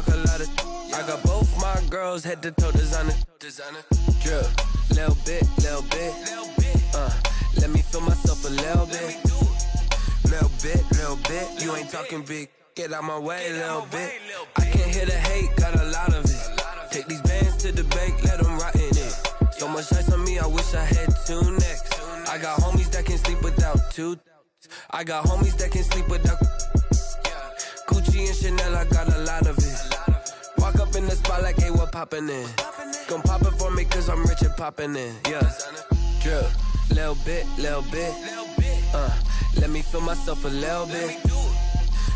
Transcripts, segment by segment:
talk a lot of. I got both my girls head to toe designer. Drip, little bit. Let me feel myself a little bit. Little bit. You ain't talking big. Get out my way, little bit. I can't hear the hate, got a lot of it. Take these bands to the bank, let them rot in it. So much ice on me, I wish I had two necks. I got homies that can sleep without two. I got homies that can sleep without. Gucci and Chanel, I got a lot of it. Walk up in the spot like, hey, what poppin' in? Gon' pop it for me cause I'm rich and poppin' in. Yeah, drip, little bit. Let me feel myself a little bit.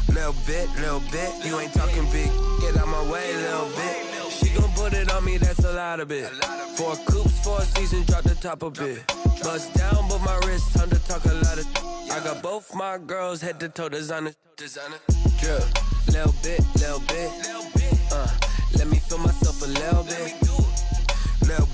Little bit. You ain't talking big. Get out my way, little bit. She gon' put it on me, that's a lot of it. 4 coops, 4 seasons, drop the top a bit. Bust down, but my wrist, time to talk a lot of. I got both my girls head to toe designer. Drip, little bit. Let me feel myself a little bit. Little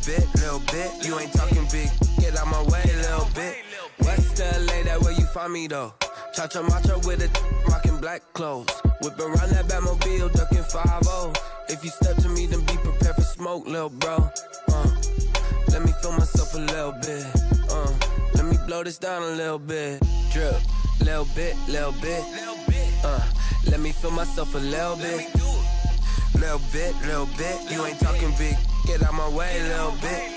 bit. You ain't talking big. Get out my way, little bit. West LA, that where you find me though. Cha-cha macha with a rockin' black clothes. Whip around that Batmobile, duckin' 5-0. If you step to me, then be prepared for smoke, lil' bro. Let me feel myself a little bit. Let me blow this down a little bit. Drip, little bit. Let me feel myself a little bit. Little bit. You ain't talking big. Get out my way, little bit.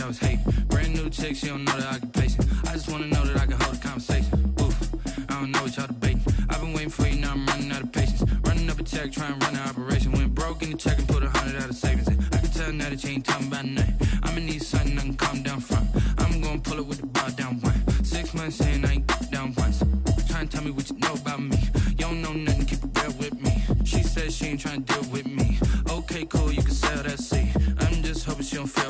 I was hating. Brand new chick, she don't know the occupation. I just wanna know that I can hold a conversation. Oof, I don't know what y'all debating. I've been waiting for you, now I'm running out of patience. Running up a check, trying to run an operation. Went broke in the check and put 100 out of savings in. I can tell now that you ain't talking about nothing. I'ma need something I can calm down from. I'm gonna pull it with the bar down one. 6 months in, I ain't down once. Trying to tell me what you know about me. You don't know nothing, keep it real with me. She said she ain't trying to deal with me. Okay, cool, you can sell that seat. I'm just hoping she don't fail.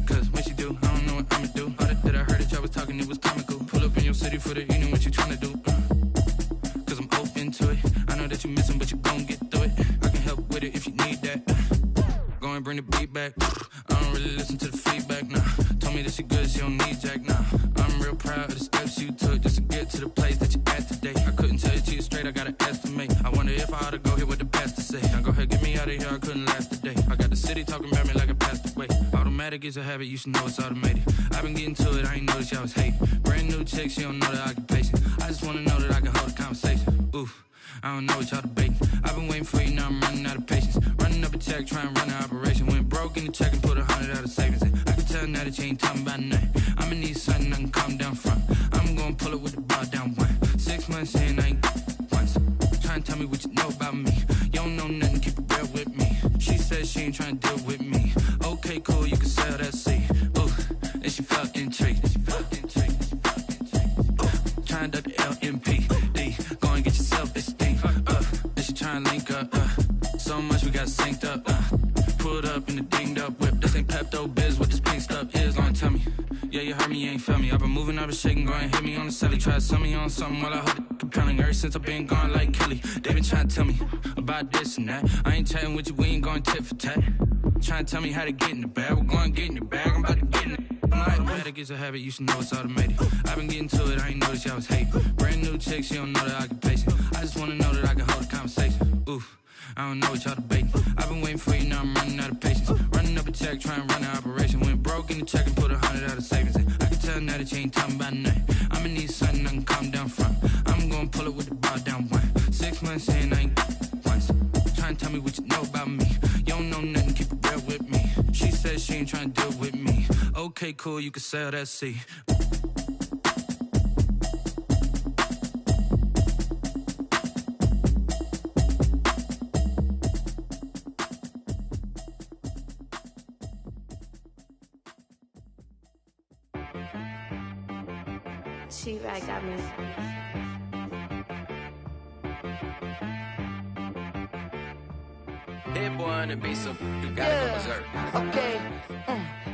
Cause when she do, I don't know what I'ma do. All that I heard that y'all was talking, it was comical. Pull up in your city for the evening, what you tryna do? Cause I'm open to it. I know that you missing, but you gon' get through it. I can help with it if you need that. Go and bring the beat back. I don't really listen to the feedback, nah. Told me that she good, she don't need jack, nah. I'm real proud of the steps you took just to get to the place that you at today. I couldn't tell you to you straight, I gotta estimate. I wonder if I ought to go here with the pastor say. Now go ahead, get me out of here, I couldn't last a day. I got the city talking about me like a passed away. Automatic is a habit, you should know it's automated. I've been getting to it, I ain't noticed y'all was hating. Brand new chick, she don't know the occupation. I just wanna know that I can hold a conversation. Oof, I don't know what y'all debating. I've been waiting for you, now I'm running out of patience. Running up a check, trying to run an operation. Went broke in the check and put 100 out of savings in. I can tell now that you ain't talking about nothing. I'ma need something I can calm down from. I'm gonna pull it with the bar down one. 6 months in, I ain't once. Trying to tell me what you know about me. You don't know nothing, keep it real with me. She said she ain't trying to deal with me. Okay, cool, you can sell that seat. Ooh, and she felt intrigued. Trying to duck the LMPD. Go and get yourself esteem. And she trying to link up. So much we got synced up. Pulled up in the dinged up whip. This ain't Pepto-Biz, what this pink stuff is. Long tell me. Yeah, you heard me, you ain't felt me. I've been moving, I've been shaking, go and hit me on the celly. Try to sell me on something while I hold it compelling. Ever since I've been gone like Kelly, they been trying to tell me about this and that. I ain't chatting with you, we ain't going tit for tat. Trying to tell me how to get in the bag, we're going to get in the bag, I'm about to get in it. Automatic is a habit, you should know it's automated. I've been getting to it, I ain't noticed y'all was hating. Brand new chick, she don't know the occupation. I just wanna know that I can hold a conversation. Oof, I don't know what y'all debating. I've been waiting for you, now I'm running out of patience. Running up a check, trying to run an operation. Went broke in the check and put 100 out of savings in. I can tell now that you ain't talking about nothing. I'ma need something I can calm down from. I'm gonna pull it with the bar down one. 6 months in, I ain't once. Trying to tell me what you know about me. You don't know nothing, keep it real with me. She said she ain't trying to deal with me. Okay, cool, you can sell that seat. She-Rag got me. Hit boy on the beat, so you gotta go berserk. Okay.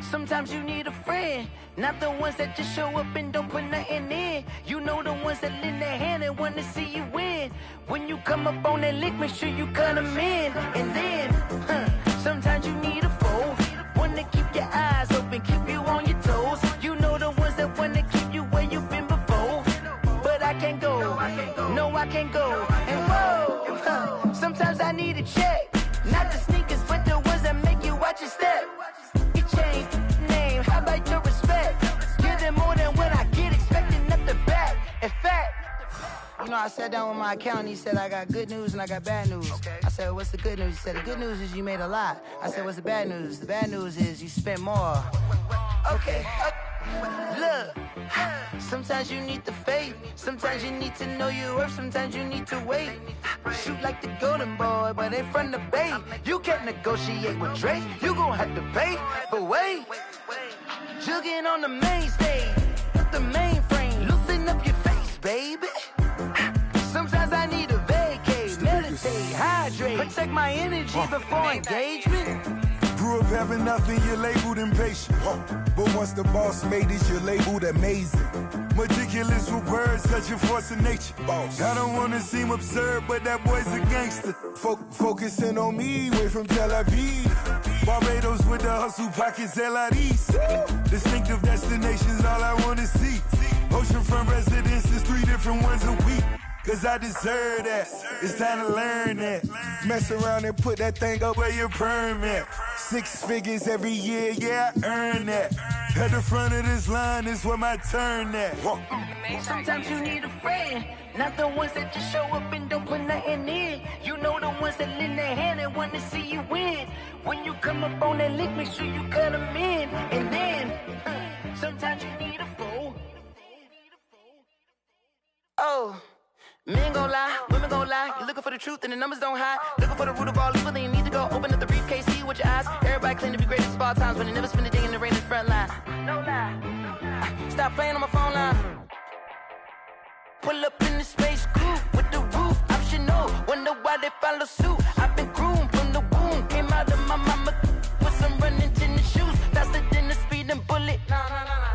Sometimes you need a friend, not the ones that just show up and don't put nothing in. You know the ones that lend their hand and want to see you win. When you come up on that lick, make sure you cut them in. And then, sometimes you need a foe, one to keep your eyes open, keep you on your toes. You know the ones that want to keep you where you've been before. But I can't go, no I can't go. And whoa, sometimes I need a check, not the sneakers, but the ones that make you watch your step. Change name, how about your respect? Give them more than what I get, expecting up the back. In fact, you know, I sat down with my accountant, he said I got good news and I got bad news. I said, what's the good news? He said, the good news is you made a lot. I said, what's the bad news? The bad news is you spent more. Okay, look, sometimes you need the faith, sometimes you need to know your worth, sometimes you need to wait. Shoot like the golden boy, but in front of Bay. You can't negotiate with Drake, you gon' have to pay. But wait, jugging on the main stage, the mainframe, loosen up your face, baby. Sometimes I need a vacate, meditate, hydrate, protect my energy before engagement. Grew up having nothing, you're labeled impatient. But once the boss made it, you're labeled amazing. Meticulous with words, such a force of nature. I don't wanna seem absurd, but that boy's a gangster. Focusing on me, way from Tel Aviv. Barbados with the hustle pockets, LIDs. Distinctive destinations, all I wanna see. Oceanfront residences, 3 different ones a week. Cause I deserve that, it's time to learn that. Mess around and put that thing up where your permit. 6 figures every year, yeah, I earn that. At the front of this line is where my turn at. Sometimes you need a friend, not the ones that just show up and don't put nothing in. You know the ones that lend their hand and want to see you win. When you come up on that lick, make sure you cut them in. And then, sometimes you need a foe. Oh. Men gon' lie, women gon' lie. You're looking for the truth and the numbers don't hide. Looking for the root of all evil, then you need to go open up the briefcase, see with your eyes. Everybody claim to be greatest of all times, but they never spend a day in the rain in the front line. No lie, stop playing on my phone line. Pull up in the space coupe with the roof optional. Wonder why they follow suit. I've been groomed from the womb, came out of my mama with some running tennis shoes, faster than the speeding bullet. No,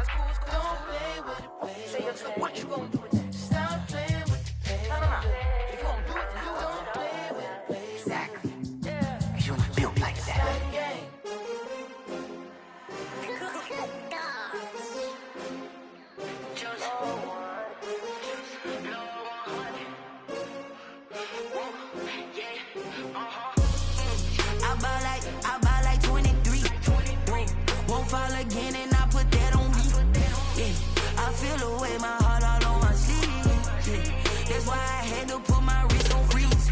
it's cool, it's cool. Don't play with it, baby. Say yo, what you gon' do? Stop playing. If you gon' do it, you don't play with it, baby. Exactly. Cause you ain't built like that. I buy like 23. Won't fall again and I put that on me. Yeah, I feel the way my heart all on my sleeve. Yeah. That's why I had to put my wrist on freeze.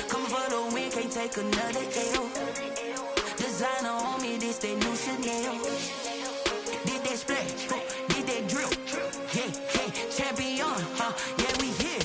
Coming for the win, can't take another L. Designer on me, this that new Chanel. Did that splash, did that drill. Yeah, champion, yeah, we here.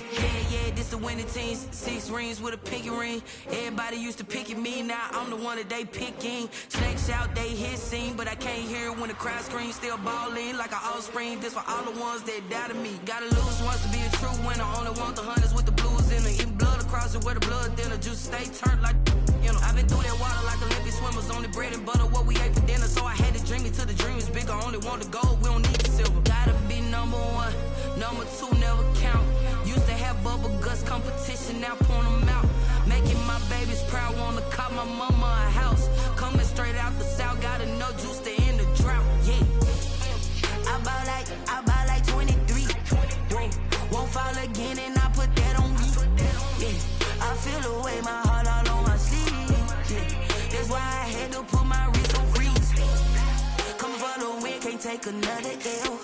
Yeah, this the winning teams. 6 rings with a pinky ring. Everybody used to pick at me, now I'm the one that they picking. Snakes out, they hissing, but I can't hear when the crowd screams. Still balling like an offspring. This for all the ones that doubted me. Gotta lose once to be a true winner. Only want the hunters with the blues in it. Eating blood across it where the blood dinner. Juice stay turned like, you know. I've been through that water like Olympic swimmers. Only bread and butter, what we ate for dinner. So I had to dream it till the dream is bigger. Only want the gold, we don't need the silver. Gotta be number 1, number 2 never count. Used to have bubble guts competition, now point them out. Making my babies proud, wanna call my mama a house. Coming straight out the south, got enough juice to end the drought. Yeah, I buy like 23. Won't fall again and I put that on me. Yeah, I feel the way my heart all on my sleeve. Yeah, that's why I had to put my wrist on freeze. Coming for the win, can't take another L.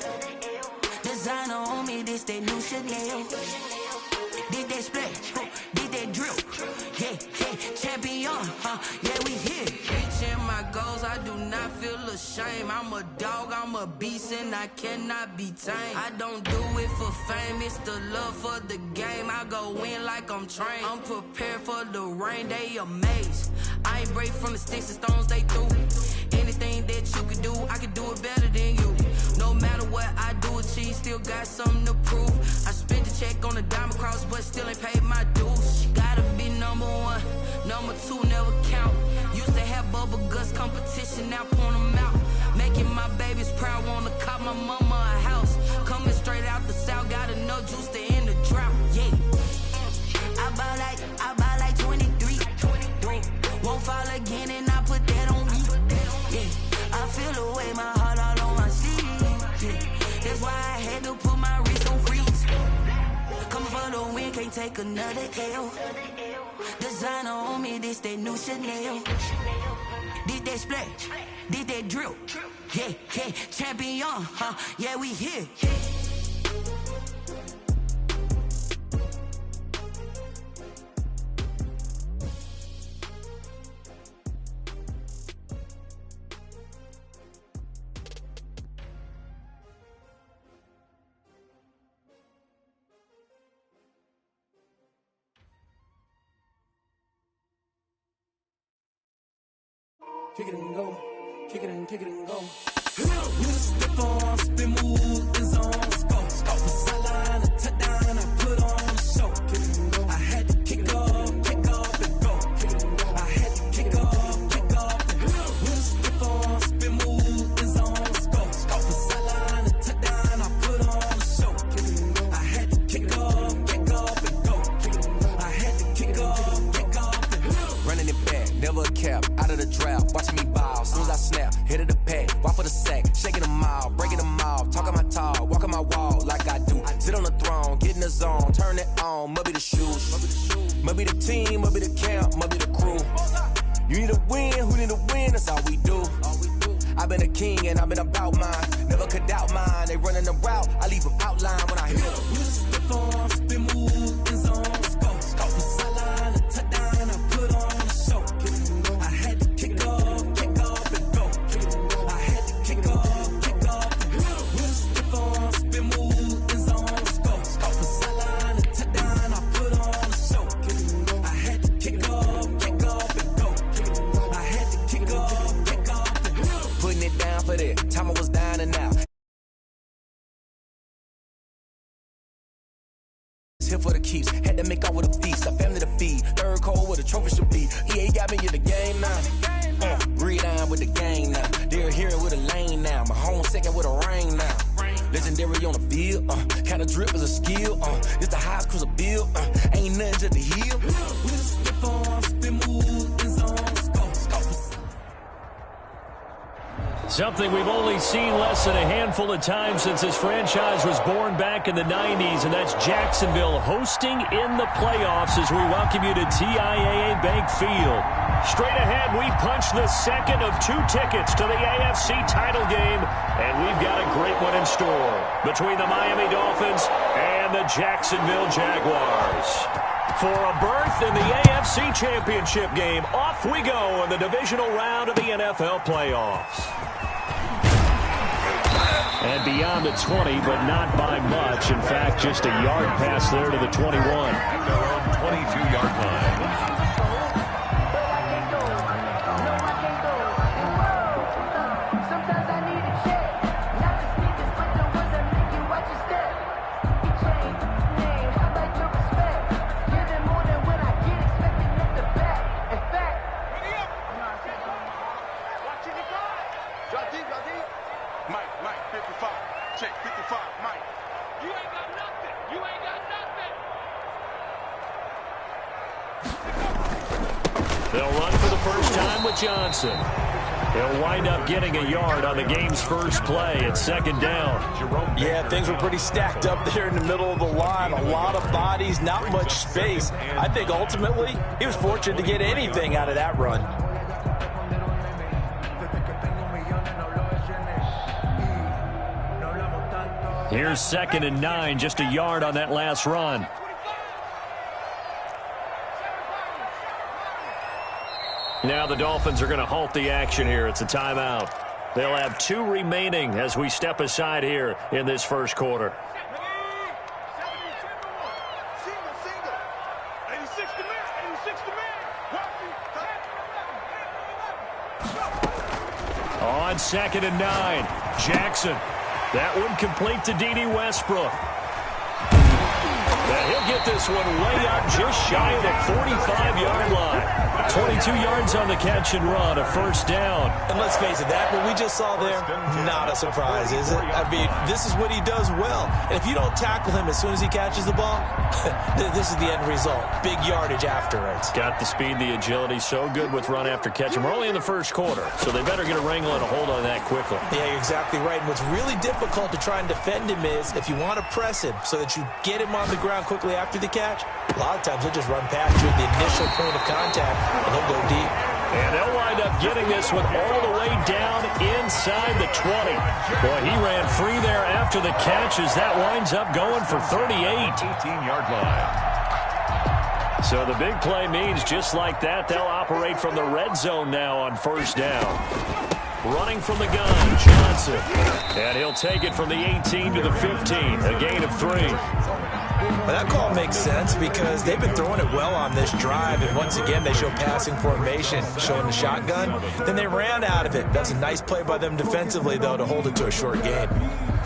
Designer on me, this that new Chanel. Did that splash, did that drill. Yeah, champion, yeah, we here. Reaching my goals, I do not feel ashamed. I'm a dog, I'm a beast, and I cannot be tamed. I don't do it for fame, it's the love for the game. I go in like I'm trained. I'm prepared for the rain, they amazed. I ain't break from the sticks and stones they threw. Anything that you can do, I can do it better than you. No matter what I do, achieve, still got something to prove. I spent the check on a diamond cross, but still ain't paid my dues. Gotta be number 1, number 2 never count. Used to have bubble guts competition, now point them out. Making my babies proud, wanna cop my mama a house. Coming straight out the south, got enough juice to end the drought. Yeah. I buy like 23. Won't fall again and I put that on me. Yeah. I feel the way, my heart all on my sleeve. Yeah. That's why I had to put my wrist on freeze. Coming for the win, can't take another L. Designer on me, this that new Chanel. Did that splash, did that drill. Yeah, yeah, champion, yeah, we here. Kick it and go, kick it and go. You step on, spin, move, in zone, scope. From sideline to touchdown, I put on the show. I had to kick off and go. I had to kick off and go. You step on, spin, move, in zone, scope. From sideline to touchdown, I put on the show. I had to kick off and go. I had to kick off and go. Running it back, never a cap, out of the drought, watching me ball. Soon as I snap, hit of the pack, walk for the sack, shaking them out, breaking them off, talking my talk, walking my wall like I do. Sit on the throne, get in the zone, turn it on, must be the shoes, must be the team, must be the camp, must be the crew. You need a win, who need a win, that's all we do. I've been a king and I've been about mine, never could doubt mine. They running the route, I leave them outline when I hit them. You step on, spin, move, in zone, scope. From sideline to touchdown, I put on the show. I had to kick off and go. I had to kick off and go. You step on, spin, move, in zone, scope. From sideline to touchdown, I put on the show. I had to kick off and go. I had to kick off and go. Putting it down for that, time I was down and out. Here for the keeps, had to make out with a feast, a family to feed, third cold where the trophy should be. EA got me in the game now, breathe on with the game now. They're here with a lane now, my home second with a ring now. Legendary on the field, kinda drip is a skill, it's the highest cruiser bill, ain't nothing to the hill. We step on, spin, move, in zone, scope. Something we've only seen less than a handful of times since this franchise was born back in the 90s, and that's Jacksonville hosting in the playoffs as we welcome you to TIAA Bank Field. Straight ahead, we punch the second of 2 tickets to the AFC title game, and we've got a great one in store between the Miami Dolphins and the Jacksonville Jaguars. For a berth in the AFC Championship game, off we go in the divisional round of the NFL playoffs. And beyond the 20, but not by much. In fact, just a yard pass there to the 21. At their own 22-yard line. They'll run for the first time with Johnson. He'll wind up getting a yard on the game's first play at second down. Yeah, things were pretty stacked up there in the middle of the line. A lot of bodies, not much space. I think ultimately he was fortunate to get anything out of that run. Here's 2nd and 9, just a yard on that last run. Now the Dolphins are going to halt the action here. It's a timeout. They'll have 2 remaining as we step aside here in this first quarter. On 2nd and 9, Jackson. That one complete to D.D. Westbrook. Now he'll get this one way out just shy of the 45-yard line. 22 yards on the catch and run, a first down. And let's face it, that what we just saw there, not a surprise, is it? I mean, this is what he does well. And if you don't tackle him as soon as he catches the ball, this is the end result. Big yardage afterwards. Got the speed, the agility, so good with run after catch. And we're only in the first quarter, so they better get a wrangle and a hold on that quickly. Yeah, you're exactly right. And what's really difficult to try and defend him is if you want to press him so that you get him on the ground quickly after the catch, a lot of times he'll just run past you at the initial point of contact, and he'll go deep. And they'll wind up getting this one all the way down inside the 20. Boy, he ran free there after the catch as that winds up going for 38. 18-yard line. So the big play means just like that, they'll operate from the red zone now on first down. Running from the gun, Johnson. And he'll take it from the 18 to the 15, a gain of 3. Well, that call makes sense because they've been throwing it well on this drive, and once again they show passing formation, showing the shotgun. Then they ran out of it. That's a nice play by them defensively, though, to hold it to a short gain.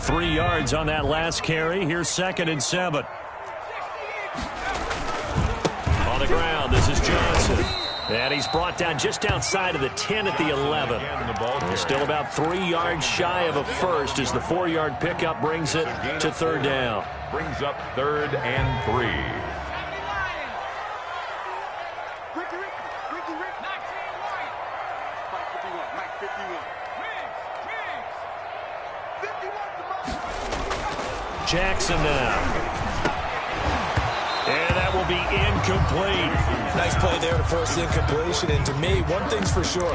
3 yards on that last carry. Here's 2nd and 7. On the ground, this is Johnson. And he's brought down just outside of the 10 at the 11. Still about 3 yards shy of a first as the 4-yard pickup brings it to third down. Brings up 3rd and 3. Jackson now. And that will be incomplete. Nice play there to force the incompletion. And to me, one thing's for sure.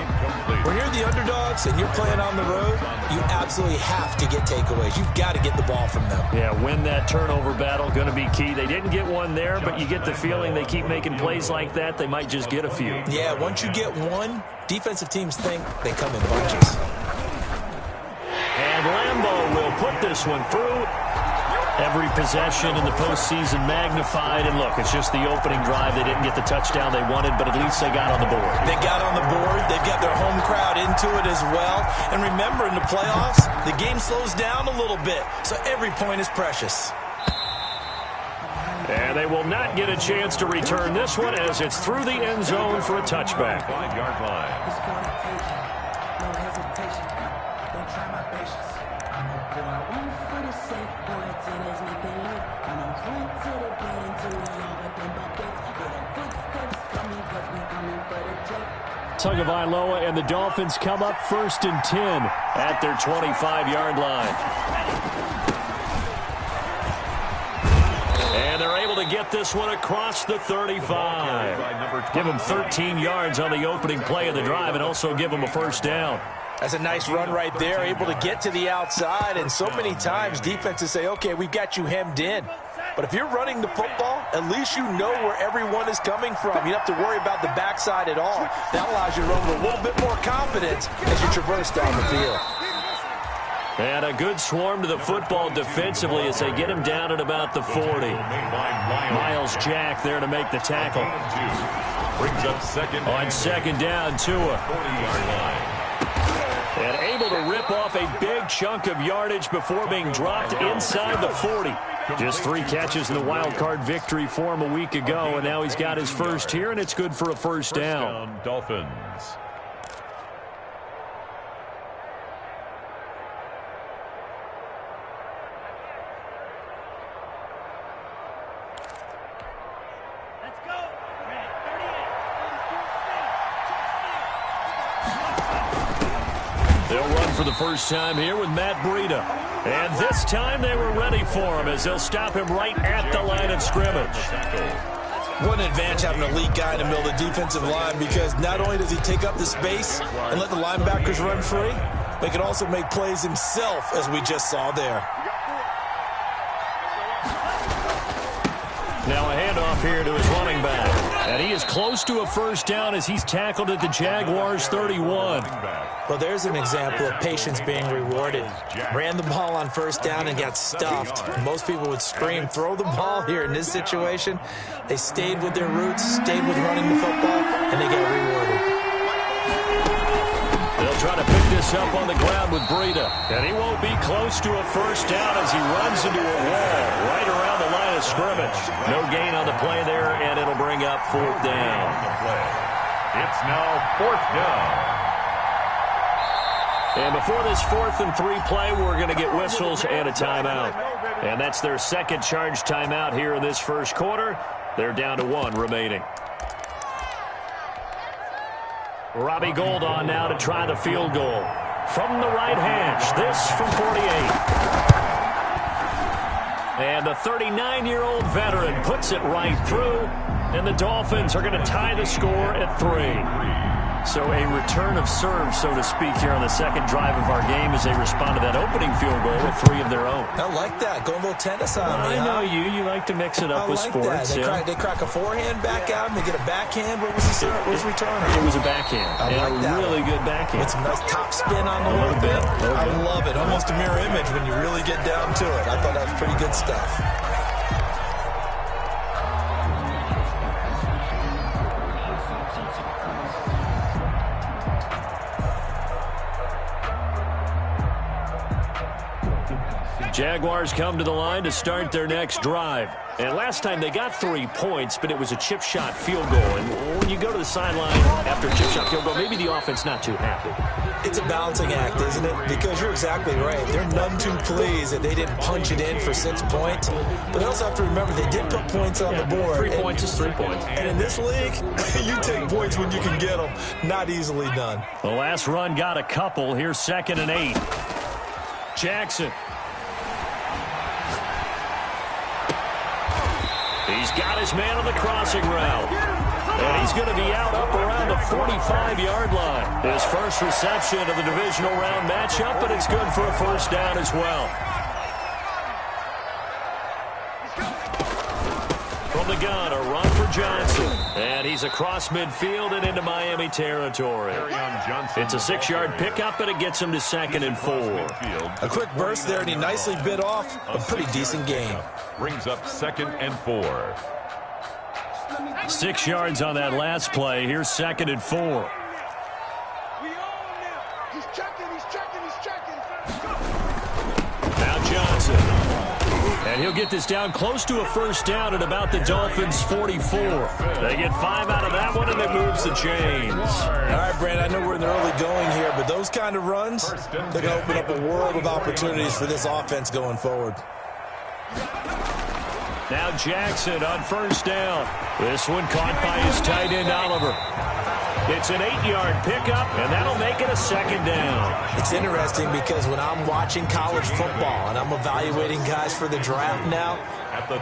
When you're the underdogs and you're playing on the road, you absolutely have to get takeaways. You've got to get the ball from them. Yeah, win that turnover battle, going to be key. They didn't get one there, but you get the feeling they keep making plays like that, they might just get a few. Yeah, once you get one, defensive teams think they come in bunches. And Lambeau will put this one through. Every possession in the postseason magnified. And look, it's just the opening drive. They didn't get the touchdown they wanted, but at least they got on the board. They got on the board. They've got their home crowd into it as well. And remember, in the playoffs, the game slows down a little bit, so every point is precious. And they will not get a chance to return this one as it's through the end zone for a touchback. 5-yard line. Tagovailoa and the Dolphins come up 1st and 10 at their 25-yard line. And they're able to get this one across the 35. Give them 13 yards on the opening play of the drive and also give them a first down. That's a nice run right there, able to get to the outside. And so many times defenses say, okay, we've got you hemmed in. But if you're running the football, at least you know where everyone is coming from. You don't have to worry about the backside at all. That allows you to run with a little bit more confidence as you traverse down the field. And a good swarm to the football defensively as they get him down at about the 40. Miles Jack there to make the tackle. Brings up 2nd on 2nd down, Tua. 40-yard line. And able to rip off a big chunk of yardage before being dropped inside the 40. Just 3 catches in the wild card victory for him a week ago, and now he's got his first here, and it's good for a first down. Dolphins. They'll run for the first time here with Matt Breida. And this time they were ready for him as they'll stop him right at the line of scrimmage. What an advantage having an elite guy in the middle of the defensive line, because not only does he take up the space and let the linebackers run free, but he can also make plays himself, as we just saw there. Now a handoff here to his running back. And he is close to a first down as he's tackled at the Jaguars 31. Well, there's an example of patience being rewarded. Ran the ball on first down and got stuffed. Most people would scream, throw the ball here. In this situation, they stayed with their roots, stayed with running the football, and they got rewarded. They'll try to pick this up on the ground with Breida. And he won't be close to a first down as he runs into a wall right around the line of scrimmage. No gain on the play there, and it'll bring up 4th down. It's now 4th down. And before this 4th and 3 play, we're going to get whistles and a timeout. And that's their second charge timeout here in this first quarter. They're down to 1 remaining. Robbie Gould on now to try the field goal. From the right hash, this from 48. And the 39-year-old veteran puts it right through. And the Dolphins are going to tie the score at 3. So a return of serve, so to speak, here on the second drive of our game as they respond to that opening field goal with 3 of their own. I like that. Go a little tennis on me. I know you like to mix it up with sports. They crack a forehand back out and they get a backhand. What was the returner? It was a backhand. And a really good backhand. With some nice top spin on the little bit. I love it. Almost a mirror image when you really get down to it. I thought that was pretty good stuff. Jaguars come to the line to start their next drive. And last time they got 3 points, but it was a chip shot field goal. And when you go to the sideline after a chip shot field goal, maybe the offense not too happy. It's a balancing act, isn't it? Because you're exactly right. They're none too pleased that they didn't punch it in for 6 points. But they also have to remember they did put points on the board. 3 points is 3 points. And in this league, you take points when you can get them. Not easily done. The last run got a couple. Here's 2nd and 8. Jackson. He's got his man on the crossing route. And he's going to be out up around the 45-yard line. His first reception of the divisional round matchup, but it's good for a first down as well. From the gun, a run for Johnson. And he's across midfield and into Miami territory. It's a 6-yard pickup, and it gets him to 2nd and 4. A quick burst there, and he nicely bit off a pretty decent gain. Brings up 2nd and 4. 6 yards on that last play. Here's 2nd and 4. Now Johnson. And he'll get this down close to a first down at about the Dolphins' 44. They get 5 out of that one, and it moves the chains. All right, Brand, I know we're in the early going here, but those kind of runs, they're going to open up a world of opportunities for this offense going forward. Now Jackson on first down. This one caught by his tight end, Oliver. It's an 8-yard pickup, and that'll make it a 2nd down. It's interesting because when I'm watching college football and I'm evaluating guys for the draft now,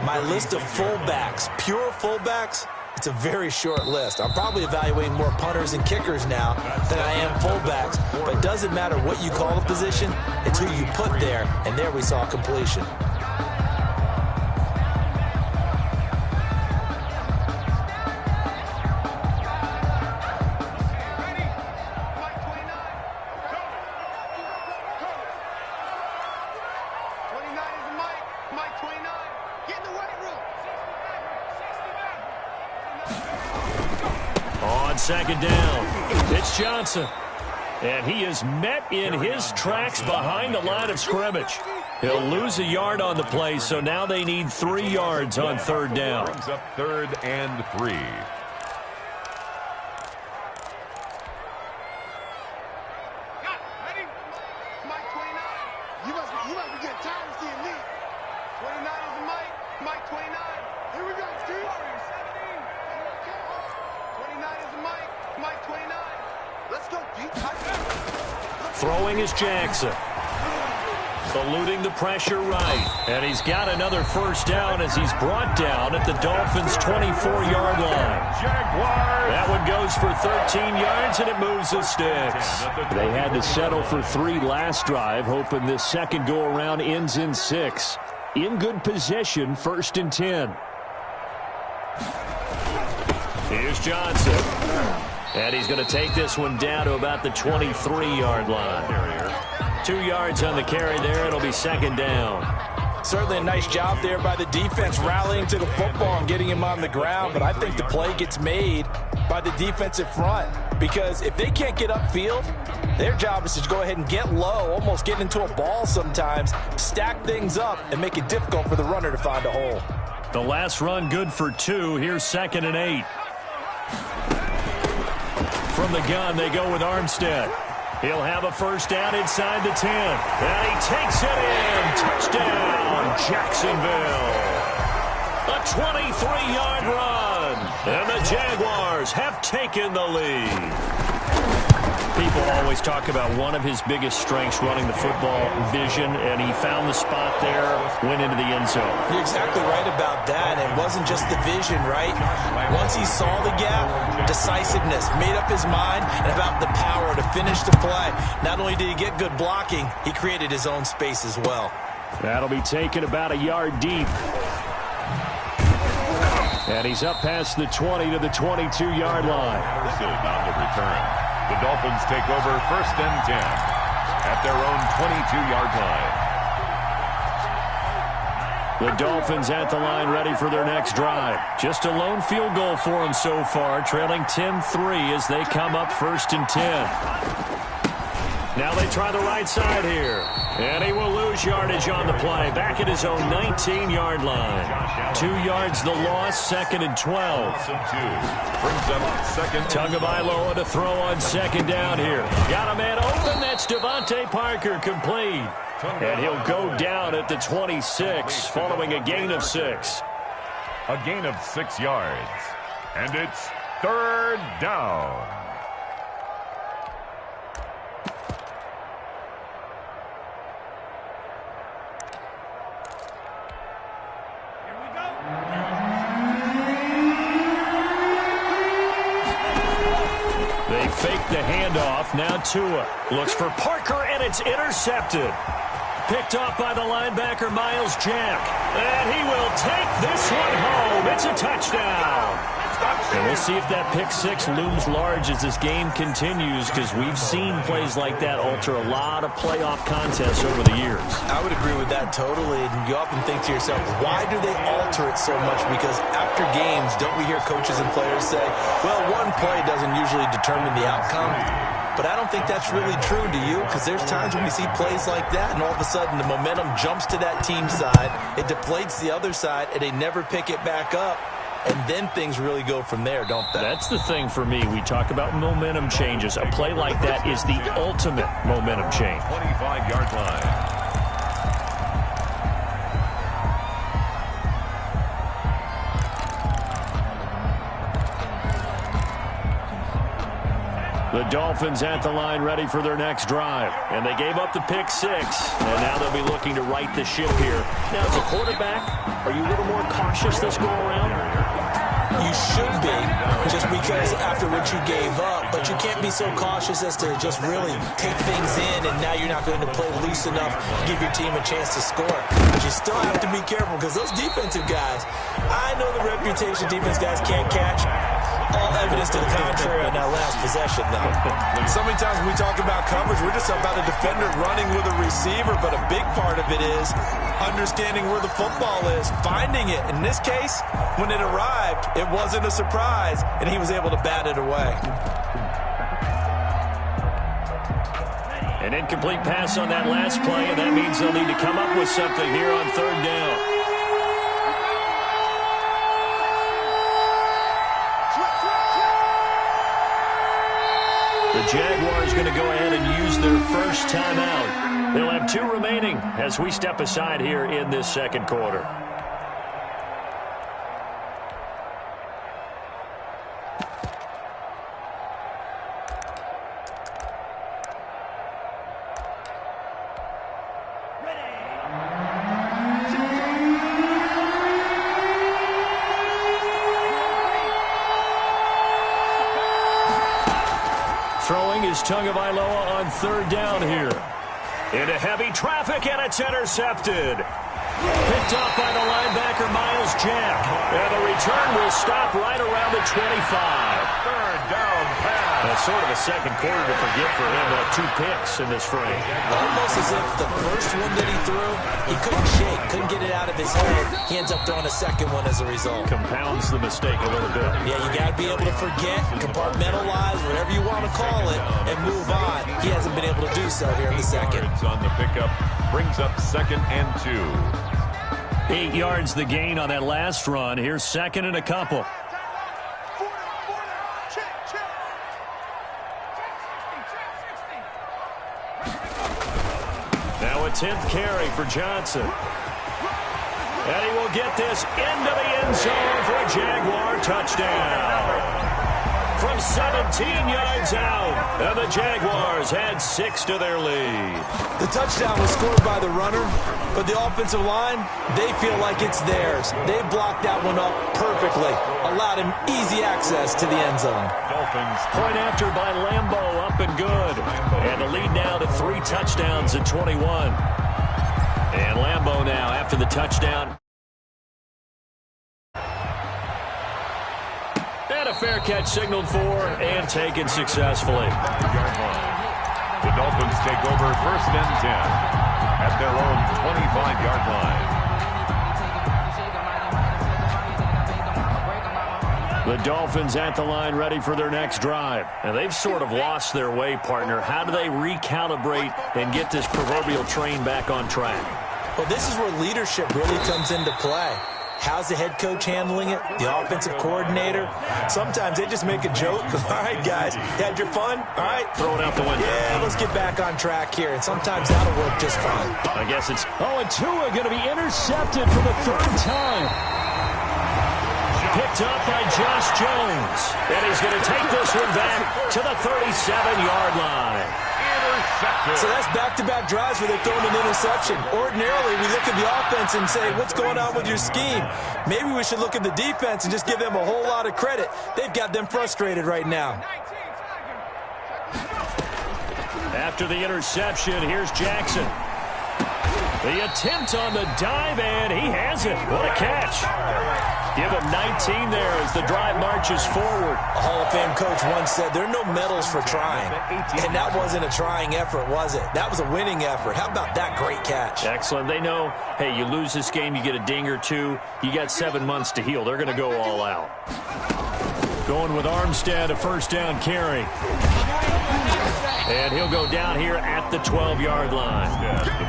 my list of fullbacks, pure fullbacks, it's a very short list. I'm probably evaluating more punters and kickers now than I am fullbacks. But it doesn't matter what you call the position, it's who you put there, and there we saw completion. On 2nd down, it's Johnson. And he is met in his tracks behind the line of scrimmage. He'll lose a yard on the play, so now they need 3 yards on 3rd down. Brings up 3rd and 3. Throwing is Jackson. Eluding the pressure right. And he's got another first down as he's brought down at the Dolphins' 24-yard line. That one goes for 13 yards, and it moves the sticks. They had to settle for 3 last drive, hoping this second go-around ends in 6. In good position, 1st and 10. Here's Johnson. And he's going to take this one down to about the 23-yard line. 2 yards on the carry there. It'll be 2nd down. Certainly a nice job there by the defense rallying to the football and getting him on the ground. But I think the play gets made by the defensive front. Because if they can't get upfield, their job is to go ahead and get low, almost get into a ball sometimes, stack things up, and make it difficult for the runner to find a hole. The last run good for 2. Here's 2nd and 8. From the gun, they go with Armstead. He'll have a first down inside the 10. And he takes it in. Touchdown, Jacksonville. A 23-yard run. And the Jaguars have taken the lead. People always talk about one of his biggest strengths, running the football, vision, and he found the spot there, went into the end zone. You're exactly right about that. It wasn't just the vision, right? Once he saw the gap, decisiveness, made up his mind, and about the power to finish the play. Not only did he get good blocking, he created his own space as well. That'll be taken about a yard deep. And he's up past the 20 to the 22-yard line. Pursued on the return. The Dolphins take over 1st and 10 at their own 22-yard line. The Dolphins at the line ready for their next drive. Just a lone field goal for them so far, trailing 10-3 as they come up 1st and 10. Now they try the right side here. And he will lose yardage on the play. Back at his own 19-yard line. 2 yards the loss, 2nd and 12. Brings up 2nd. Tagovailoa to throw on 2nd down here. Got a man open. That's Devontae Parker, complete. And he'll go down at the 26 following a gain of 6. A gain of 6 yards. And it's 3rd down. Fake the handoff. Now Tua looks for Parker, and it's intercepted. Picked off by the linebacker, Miles Jack. And he will take this one home. It's a touchdown. And we'll see if that pick 6 looms large as this game continues, because we've seen plays like that alter a lot of playoff contests over the years. I would agree with that totally. And you often think to yourself, why do they alter it so much? Because after games, don't we hear coaches and players say, well, one play doesn't usually determine the outcome. But I don't think that's really true, do you? Because there's times when we see plays like that, and all of a sudden the momentum jumps to that team side, it deflates the other side, and they never pick it back up. And then things really go from there, don't they? That's the thing for me. We talk about momentum changes. A play like that is the ultimate momentum change. 25-yard line. The Dolphins at the line ready for their next drive. And they gave up the pick 6. And now they'll be looking to right the ship here. Now, as a quarterback, are you a little more cautious this go around? You should be, just because after what you gave up, but you can't be so cautious as to just really take things in, and now you're not going to play loose enough to give your team a chance to score. But you still have to be careful, because those defensive guys, I know the reputation defense guys can't catch. All evidence to the contrary on that last possession, though. So many times when we talk about coverage, we're just about a defender running with a receiver, but a big part of it is understanding where the football is, finding it. In this case, when it arrived, it wasn't a surprise, and he was able to bat it away. An incomplete pass on that last play, and that means they'll need to come up with something here on 3rd down. The Jaguars going to go ahead and use their first timeout. They'll have 2 remaining as we step aside here in this 2nd quarter. Throwing is Tagovailoa on 3rd down here. Into heavy traffic, and it's intercepted. Picked off by the linebacker, Miles Jack. And the return will stop right around the 25. 3rd down pass. That's sort of a 2nd quarter to forget for him. 2 picks in this frame. Almost as if the first one that he threw, he couldn't shake, couldn't get it out of his head. He ends up throwing a 2nd one as a result. Compounds the mistake a little bit. Yeah, you got to be able to forget, compartmentalize, whatever you want to call it, and move on. He hasn't been able to do so here in the 2nd. On the pickup, brings up 2nd and 2. 8 yards the gain on that last run. Here's 2nd and a couple. 10th carry for Johnson. And he will get this into the end zone for a Jaguar touchdown. From 17 yards out, and the Jaguars had 6 to their lead. The touchdown was scored by the runner, but the offensive line, they feel like it's theirs. They blocked that one up perfectly, allowed him easy access to the end zone. Dolphins. Point after by Lambo, up and good. And the lead now to 3 touchdowns at 21. And Lambo now after the touchdown. And a fair catch signaled for and taken successfully. The Dolphins take over 1st and 10 at their own 25-yard line. The Dolphins at the line ready for their next drive. And they've sort of lost their way, partner. How do they recalibrate and get this proverbial train back on track? Well, this is where leadership really comes into play. How's the head coach handling it? The offensive coordinator? Sometimes they just make a joke. All right, guys, you had your fun? All right. Throw it out the window. Yeah, let's get back on track here. And sometimes that'll work just fine. I guess it's... Oh, and Tua going to be intercepted for the 3rd time. Picked up by Josh Jones. And he's going to take this one back to the 37-yard line. So that's back-to-back drives where they've thrown an interception. Ordinarily, we look at the offense and say, what's going on with your scheme? Maybe we should look at the defense and just give them a whole lot of credit. They've got them frustrated right now. After the interception, here's Jackson. The attempt on the dive, and he has it. What a catch. Give him 19 there as the drive marches forward. A Hall of Fame coach once said, there are no medals for trying. And that wasn't a trying effort, was it? That was a winning effort. How about that great catch? Excellent. They know, hey, you lose this game, you get a ding or two. You got 7 months to heal. They're going to go all out. Going with Armstead, a 1st down carry. And he'll go down here at the 12-yard line.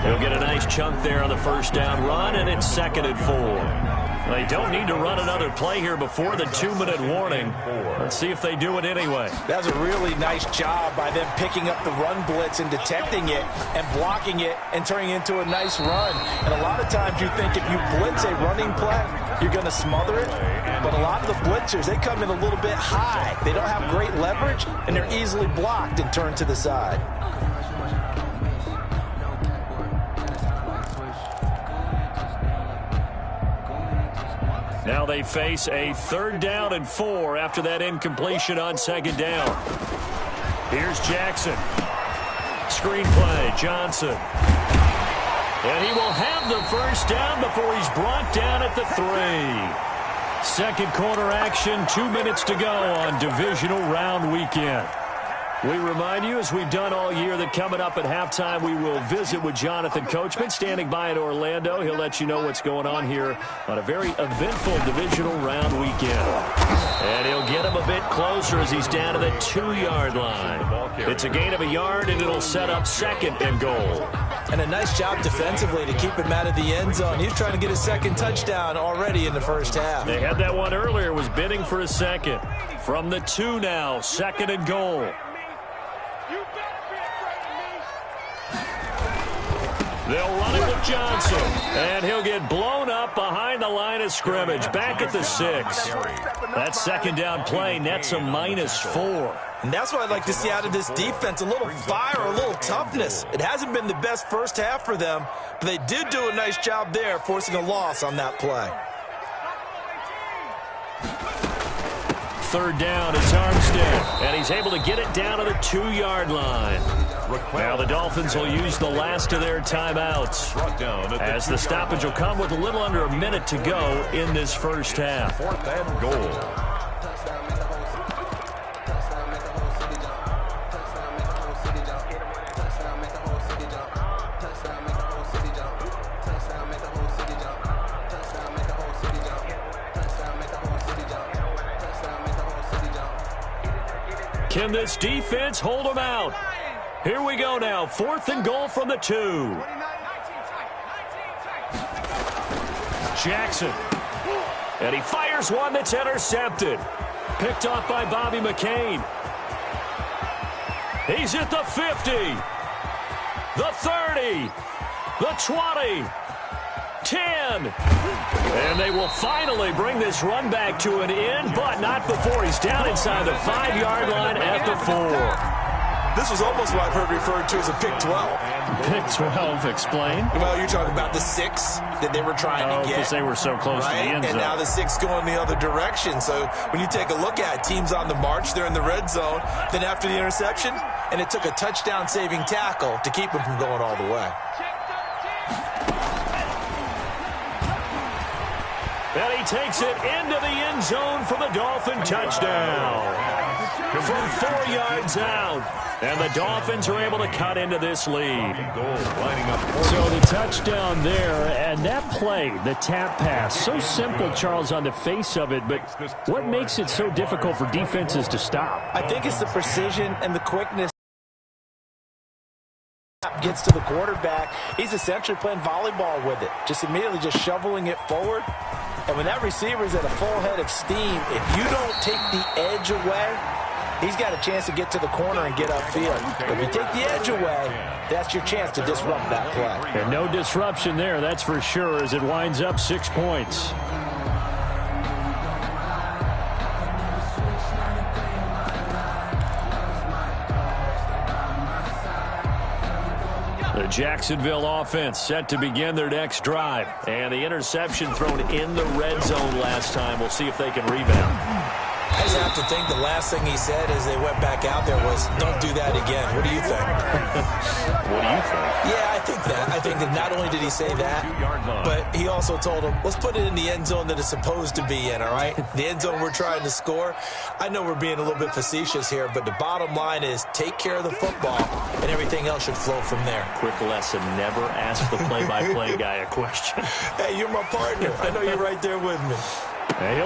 He'll get a nice chunk there on the 1st down run, and it's 2nd and 4. They don't need to run another play here before the 2-minute warning. Let's see if they do it anyway. That was a really nice job by them picking up the run blitz and detecting it and blocking it and turning it into a nice run. And a lot of times you think if you blitz a running play, you're going to smother it. But a lot of the blitzers, they come in a little bit high. They don't have great leverage, and they're easily blocked and turned to the side. Now they face a 3rd down and 4 after that incompletion on 2nd down. Here's Jackson. Screenplay, Johnson. And he will have the 1st down before he's brought down at the 3. 2nd quarter action, 2 minutes to go on divisional round weekend. We remind you, as we've done all year, that coming up at halftime, we will visit with Jonathan Coachman, standing by in Orlando. He'll let you know what's going on here on a very eventful divisional round weekend. And he'll get him a bit closer as he's down to the 2-yard line. It's a gain of a yard, and it'll set up 2nd and goal. And a nice job defensively to keep him out of the end zone. He's trying to get his 2nd touchdown already in the 1st half. They had that one earlier, was bidding for a 2nd. From the 2 now, 2nd and goal. They'll run it with Johnson, and he'll get blown up behind the line of scrimmage, back at the 6. That 2nd down play nets a -4. And that's what I'd like to see out of this defense, a little fire, a little toughness. It hasn't been the best 1st half for them, but they did do a nice job there, forcing a loss on that play. 3rd down, it's Armstead, and he's able to get it down to the 2-yard line. Now the Dolphins will use the last of their timeouts, as the stoppage will come with a little under a minute to go in this 1st half. 4th and goal. Can this defense hold them out? Here we go now, 4th and goal from the 2. Jackson. And he fires one that's intercepted. Picked off by Bobby McCain. He's at the 50. The 30. the 20, 10. And they will finally bring this run back to an end, but not before he's down inside the 5-yard line at the 4. This was almost what I've heard referred to as a pick 12. Pick 12, explain. Well, you're talking about the 6 that they were trying to get. Because they were so close to the end zone. And now the 6 going the other direction. So when you take a look at teams on the march, they're in the red zone. Then after the interception, and it took a touchdown-saving tackle to keep them from going all the way. And he takes it into the end zone for the Dolphin touchdown. From 4 yards out. And the Dolphins are able to cut into this lead. So the touchdown there, and that play, the tap pass, so simple, Charles, on the face of it, but what makes it so difficult for defenses to stop? I think it's the precision and the quickness. Gets to the quarterback. He's essentially playing volleyball with it, just immediately just shoveling it forward. And when that receiver is at a full head of steam, if you don't take the edge away, he's got a chance to get to the corner and get upfield. If you take the edge away, that's your chance to disrupt that play. And no disruption there, that's for sure, as it winds up 6 points. The Jacksonville offense set to begin their next drive. And the interception thrown in the red zone last time. We'll see if they can rebound. I just have to think the last thing he said as they went back out there was, don't do that again. What do you think? What do you think? Yeah, I think that. I think that not only did he say that, but he also told them, let's put it in the end zone that it's supposed to be in, all right? The end zone we're trying to score. I know we're being a little bit facetious here, but the bottom line is take care of the football, and everything else should flow from there. Quick lesson, never ask the play-by-play guy a question. Hey, you're my partner. I know you're right there with me. And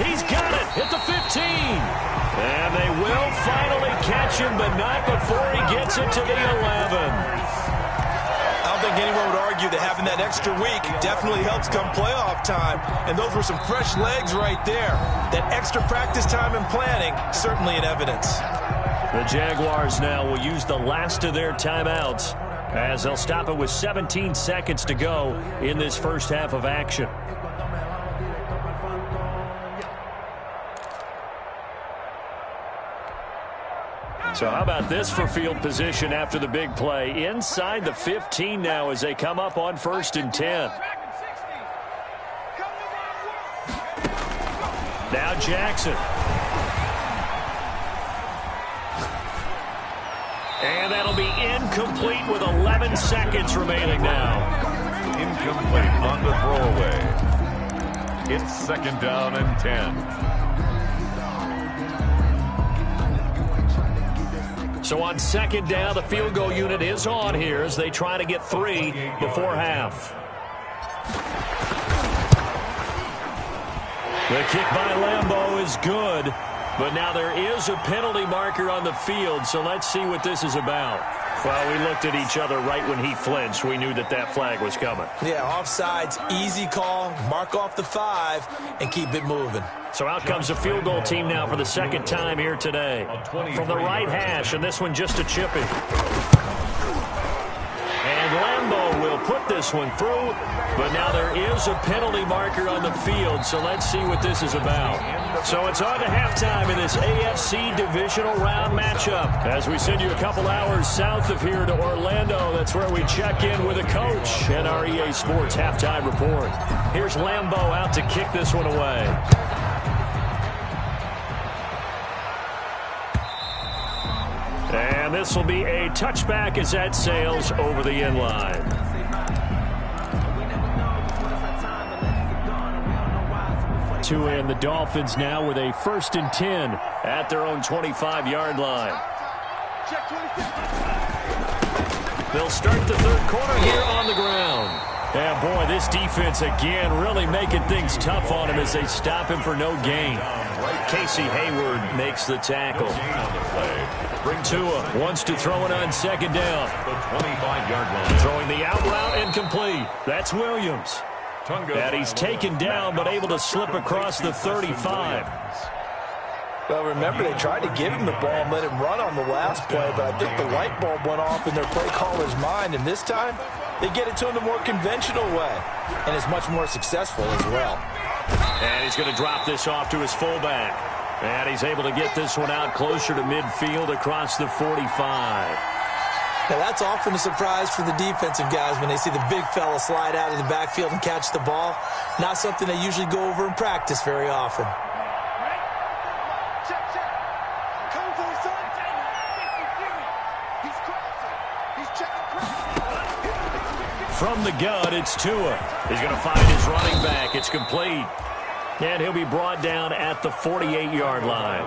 he's got it at the 15. And they will finally catch him, but not before he gets it to the 11. I don't think anyone would argue that having that extra week definitely helps come playoff time. And those were some fresh legs right there. That extra practice time and planning, certainly in evidence. The Jaguars now will use the last of their timeouts as they'll stop it with 17 seconds to go in this first half of action. So how about this for field position after the big play? Inside the 15 now as they come up on 1st and 10. Now Jackson. And that'll be incomplete with 11 seconds remaining now. Incomplete on the throwaway. It's 2nd down and 10. So on 2nd down, the field goal unit is on here as they try to get 3 before half. The kick by Lambeau is good, but now there is a penalty marker on the field, so let's see what this is about. Well, we looked at each other right when he flinched. We knew that that flag was coming. Yeah, offsides, easy call, mark off the 5, and keep it moving. So out comes the field goal team now for the 2nd time here today. From the right hash, and this one just a chippy. And Lambeau will put this one through, but now there is a penalty marker on the field, so let's see what this is about. So it's on to halftime in this AFC divisional round matchup. As we send you a couple hours south of here to Orlando, that's where we check in with a coach and our EA Sports halftime report. Here's Lambeau out to kick this one away. And this will be a touchback as that sails over the end line. Two in, the Dolphins now with a 1st and 10 at their own 25-yard line. They'll start the 3rd quarter here on the ground. Yeah, boy, this defense again really making things tough on him as they stop him for no gain. Casey Hayward makes the tackle. Bring Tua wants to throw it on 2nd down. The 25-yard line. Throwing the out route incomplete. That's Williams. And he's taken down but able to slip across the 35. Well, remember, they tried to give him the ball and let him run on the last play, but I think the light bulb went off in their play caller's mind, and this time they get it to him the more conventional way, and is much more successful as well. And he's going to drop this off to his fullback. And he's able to get this one out closer to midfield across the 45. Now, that's often a surprise for the defensive guys when they see the big fella slide out of the backfield and catch the ball. Not something they usually go over in practice very often. From the gun, it's Tua. He's going to find his running back. It's complete. And he'll be brought down at the 48-yard line.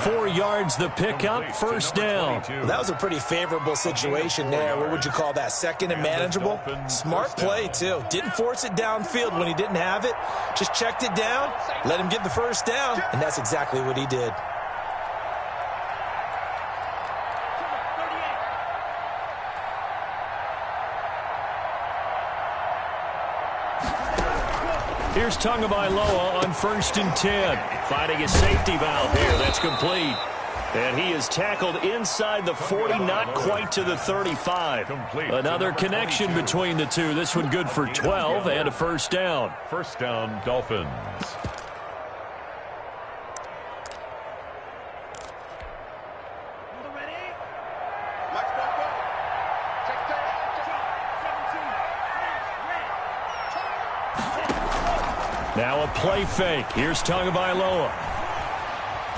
4 yards the pickup, first down. Well, that was a pretty favorable situation there. What would you call that? Second and manageable? Smart play, too. Didn't force it downfield when he didn't have it. Just checked it down, let him get the first down, and that's exactly what he did. Here's Tagovailoa on 1st and 10. Finding his safety valve here. That's complete. And he is tackled inside the 40, not quite to the 35. Another connection between the two. This one good for 12 and a first down. First down, Dolphins. Now a play fake. Here's Tagovailoa.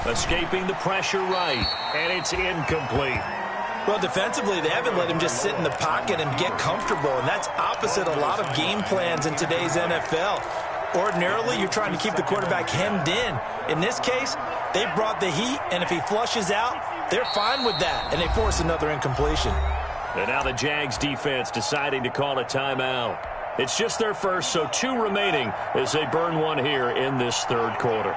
Escaping the pressure right, and it's incomplete. Well, defensively, they haven't let him just sit in the pocket and get comfortable, and that's opposite a lot of game plans in today's NFL. Ordinarily, you're trying to keep the quarterback hemmed in. In this case, they brought the heat, and if he flushes out, they're fine with that, and they force another incompletion. And now the Jags defense deciding to call a timeout. It's just their first, so 2 remaining as they burn one here in this third quarter.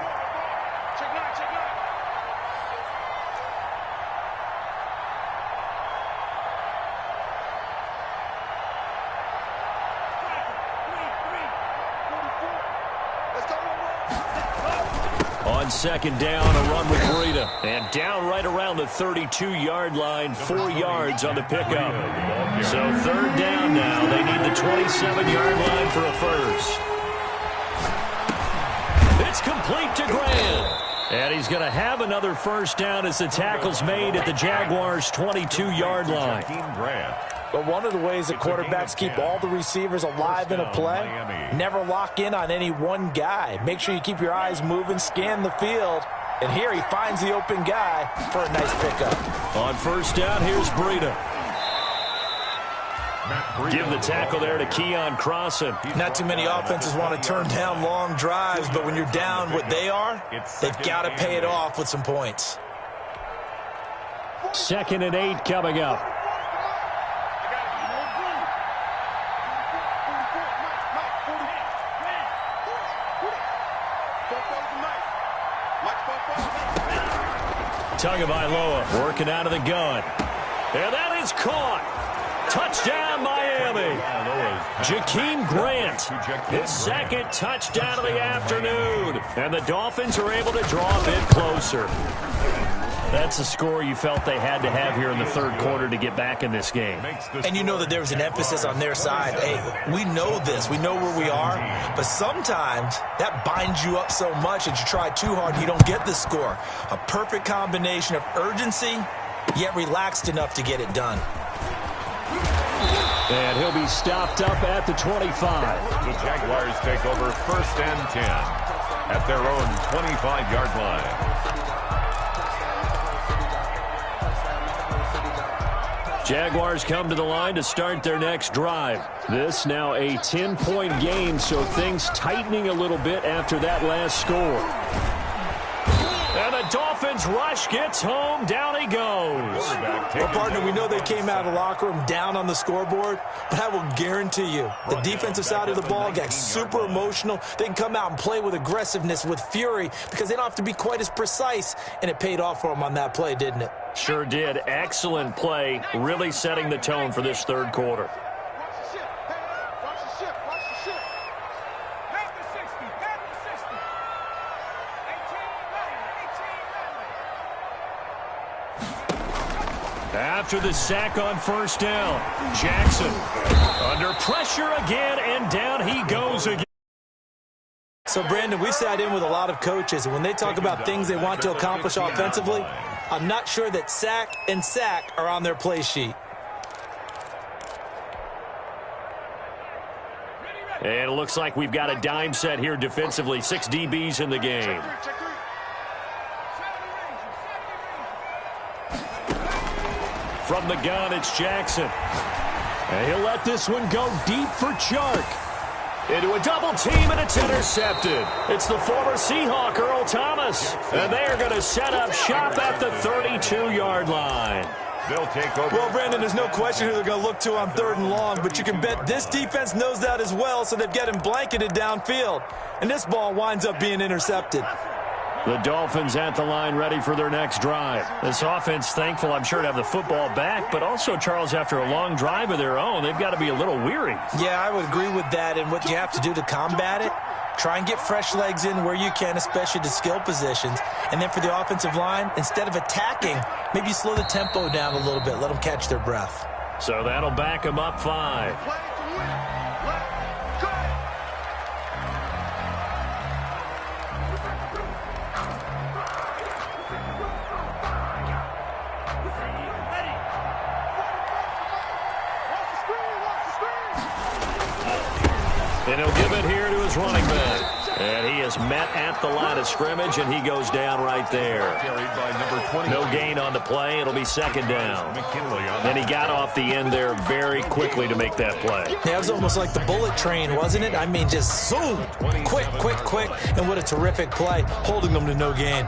On 2nd down, a run with Breida. And down right around the 32-yard line, 4 yards on the pickup. So 3rd down now. They need the 27-yard line for a first. It's complete to Grant. And he's going to have another first down as the tackle's made at the Jaguars' 22-yard line. But one of the ways that quarterbacks keep all the receivers alive in a play, never lock in on any one guy. Make sure you keep your eyes moving, scan the field. And here he finds the open guy for a nice pickup. On 1st down, here's Breida. Give the tackle there to Keon Crossan. Not too many offenses want to turn down long drives, but when you're down what they are, they've got to pay it off with some points. 2nd and 8 coming up. Tagovailoa working out of the gun. And that is caught. Touchdown, Miami. Jakeem Grant, his 2nd touchdown of the afternoon. And the Dolphins are able to draw a bit closer. That's the score you felt they had to have here in the third quarter to get back in this game. And you know that there was an emphasis on their side. Hey, we know this. We know where we are. But sometimes that binds you up so much that you try too hard and you don't get the score. A perfect combination of urgency, yet relaxed enough to get it done. And he'll be stopped up at the 25. The Jaguars take over 1st and 10 at their own 25-yard line. Jaguars come to the line to start their next drive. This now a 10-point game, so things tightening a little bit after that last score. And the Dolphins rush gets home. Down he goes. Well, partner, we know they came out of the locker room down on the scoreboard, but I will guarantee you the defensive side of the ball got super emotional. They can come out and play with aggressiveness, with fury, because they don't have to be quite as precise, and it paid off for them on that play, didn't it? Sure did. Excellent play, really setting the tone for this third quarter. after the sack on first down. Jackson under pressure again, and down he goes again. So, Brandon, we sat in with a lot of coaches, and when they talk about things they want to accomplish offensively, I'm not sure that sack and sack are on their play sheet. And it looks like we've got a dime set here defensively. 6 DBs in the game. From the gun, it's Jackson. And he'll let this one go deep for Chark. Into a double team, and it's intercepted. It's the former Seahawk, Earl Thomas. And they are going to set up shop at the 32-yard line. They'll take over. Well, Brandon, there's no question who they're going to look to on 3rd and long, but you can bet this defense knows that as well, so they've got him blanketed downfield. And this ball winds up being intercepted. The Dolphins at the line ready for their next drive. This offense thankful, I'm sure, to have the football back, but also, Charles, after a long drive of their own, they've got to be a little weary. Yeah, I would agree with that, and what you have to do to combat it, try and get fresh legs in where you can, especially to skill positions. And then for the offensive line, instead of attacking, maybe slow the tempo down a little bit, let them catch their breath. So that'll back them up 5. And he'll give it here to his running back. And he is met at the line of scrimmage, and he goes down right there. No gain on the play. It'll be 2nd down. And he got off the end there very quickly to make that play. Yeah, it was almost like the bullet train, wasn't it? I mean, just zoom. Quick, quick, quick. And what a terrific play, holding them to no gain.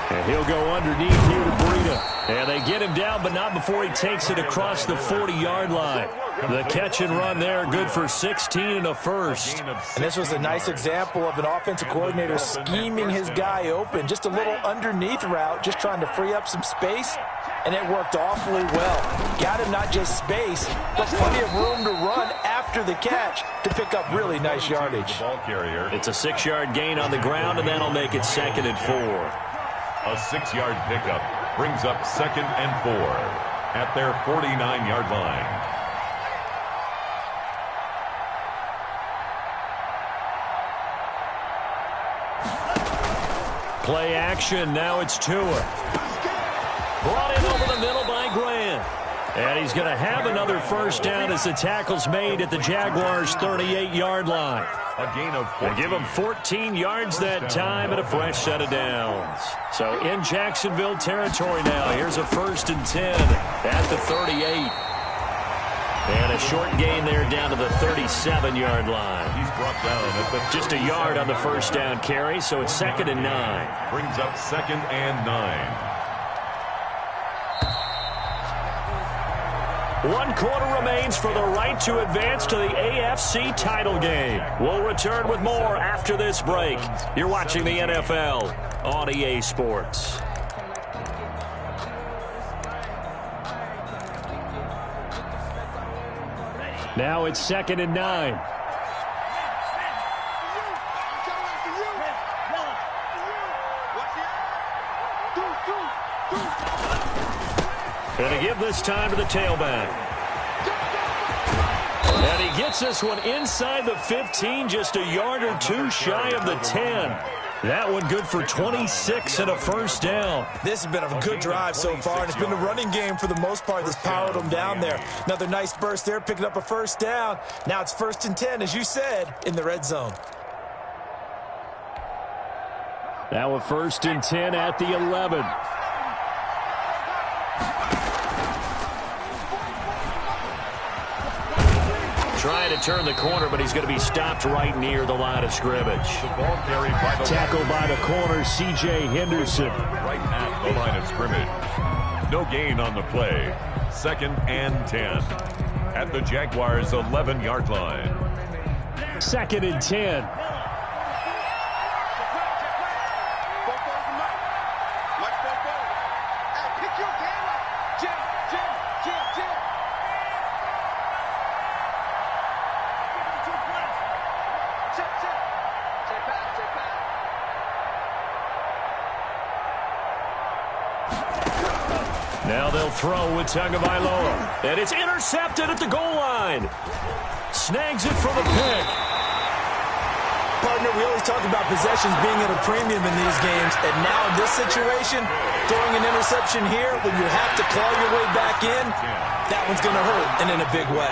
And he'll go underneath here to Breida. And they get him down, but not before he takes it across the 40-yard line. The catch and run there, good for 16 and a first. And this was a nice example of an offensive coordinator scheming his guy open. Just a little underneath route, just trying to free up some space. And it worked awfully well. Got him not just space, but plenty of room to run after the catch to pick up really nice yardage. It's a 6-yard gain on the ground, and that'll make it 2nd and 4. A 6-yard pickup brings up 2nd and 4 at their 49-yard line. Play action. Now it's Tua. Brought in over the middle by Grant. And he's going to have another first down as the tackle's made at the Jaguars' 38-yard line. A gain of 14. They give him 14 yards that time and a fresh set of downs. So in Jacksonville territory now. Here's a 1st and 10 at the 38. And a short gain there down to the 37-yard line. He's brought down at the just a yard on the first down carry, so it's 2nd and 9. Brings up 2nd and 9. 1 quarter remains for the right to advance to the AFC title game. We'll return with more after this break. You're watching the NFL on EA Sports. Now it's 2nd and 9. Going to give this time to the tailback. And he gets this one inside the 15, just a yard or two shy of the 10. That one good for 26 and a first down. This has been a good drive so far, and it's been a running game for the most part that's powered them down there. Another nice burst there, picking up a first down. Now it's 1st and 10, as you said, in the red zone. Now a 1st and 10 at the 11. Trying to turn the corner, but he's going to be stopped right near the line of scrimmage. The ball carried by the Tackled by the corner, C.J. Henderson. Right at the line of scrimmage. No gain on the play. 2nd and 10 at the Jaguars' 11-yard line. 2nd and 10. Now they'll throw with Tagovailoa. And it's intercepted at the goal line. Snags it for the pick. Partner, we always talk about possessions being at a premium in these games. And now in this situation, throwing an interception here when you have to claw your way back in, that one's going to hurt, and in a big way.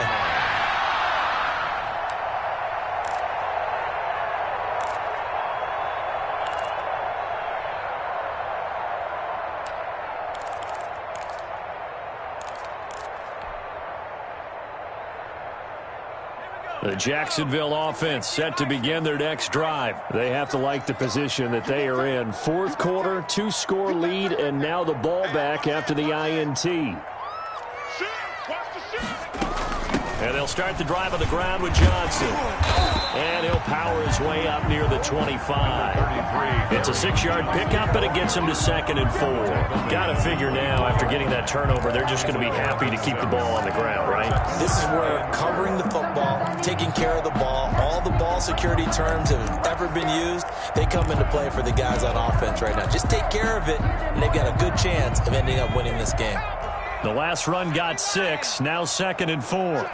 The Jacksonville offense set to begin their next drive. They have to like the position that they are in. 4th quarter, 2-score lead, and now the ball back after the INT. And they'll start the drive on the ground with Johnson. And he'll power his way up near the 25. It's a 6-yard pickup, but it gets him to 2nd and 4. Got to figure now, after getting that turnover, they're just going to be happy to keep the ball on the ground, right? This is where covering the football, taking care of the ball, all the ball security terms that have ever been used, they come into play for the guys on offense right now. Just take care of it, and they've got a good chance of ending up winning this game. The last run got 6, now 2nd and 4.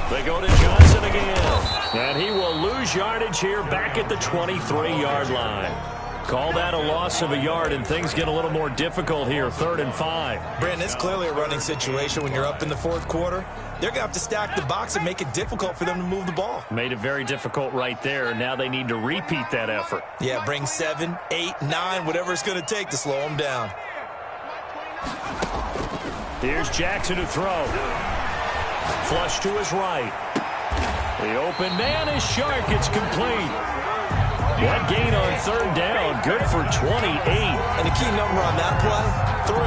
They go to Johnson again, and he will lose yardage here back at the 23-yard line. Call that a loss of a yard, and things get a little more difficult here, 3rd and 5. Brandon, it's clearly a running situation when you're up in the 4th quarter. They're going to have to stack the box and make it difficult for them to move the ball. Made it very difficult right there. Now they need to repeat that effort. Yeah, bring 7, 8, 9, whatever it's going to take to slow them down. Here's Jackson to throw. Flush to his right. The open man is Shark. It's complete. That gain on 3rd down. Good for 28. And the key number on that play, 3.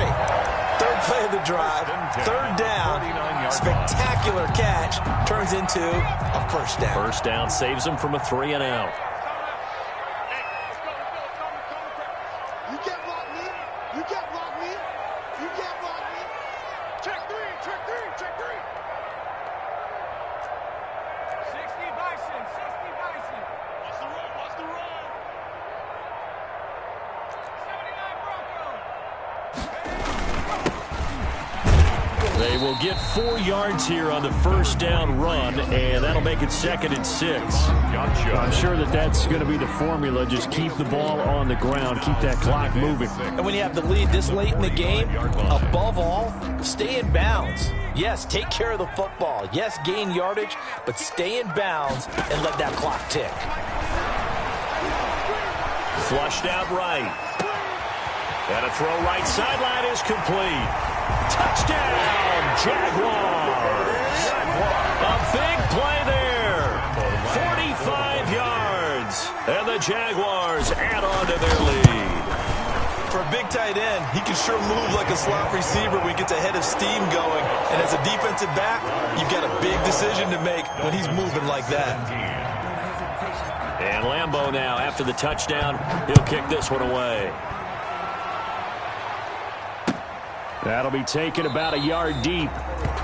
3rd play of the drive. 3rd down. Spectacular catch. Turns into a 1st down. 1st down saves him from a 3-and-out. They will get 4 yards here on the 1st down run, and that'll make it 2nd and 6. Gotcha. I'm sure that's going to be the formula. Just keep the ball on the ground, keep that clock moving. And when you have the lead this late in the game, above all, stay in bounds. Yes, take care of the football. Yes, gain yardage, but stay in bounds and let that clock tick. Flushed out right. And a throw right sideline is complete. Touchdown, Jaguars. A big play there. 45 yards. And the Jaguars add on to their lead. For a big tight end, he can sure move like a slot receiver when he gets a head of steam going. And as a defensive back, you've got a big decision to make when he's moving like that. And Lambeau now, after the touchdown, he'll kick this one away. That'll be taken about a yard deep,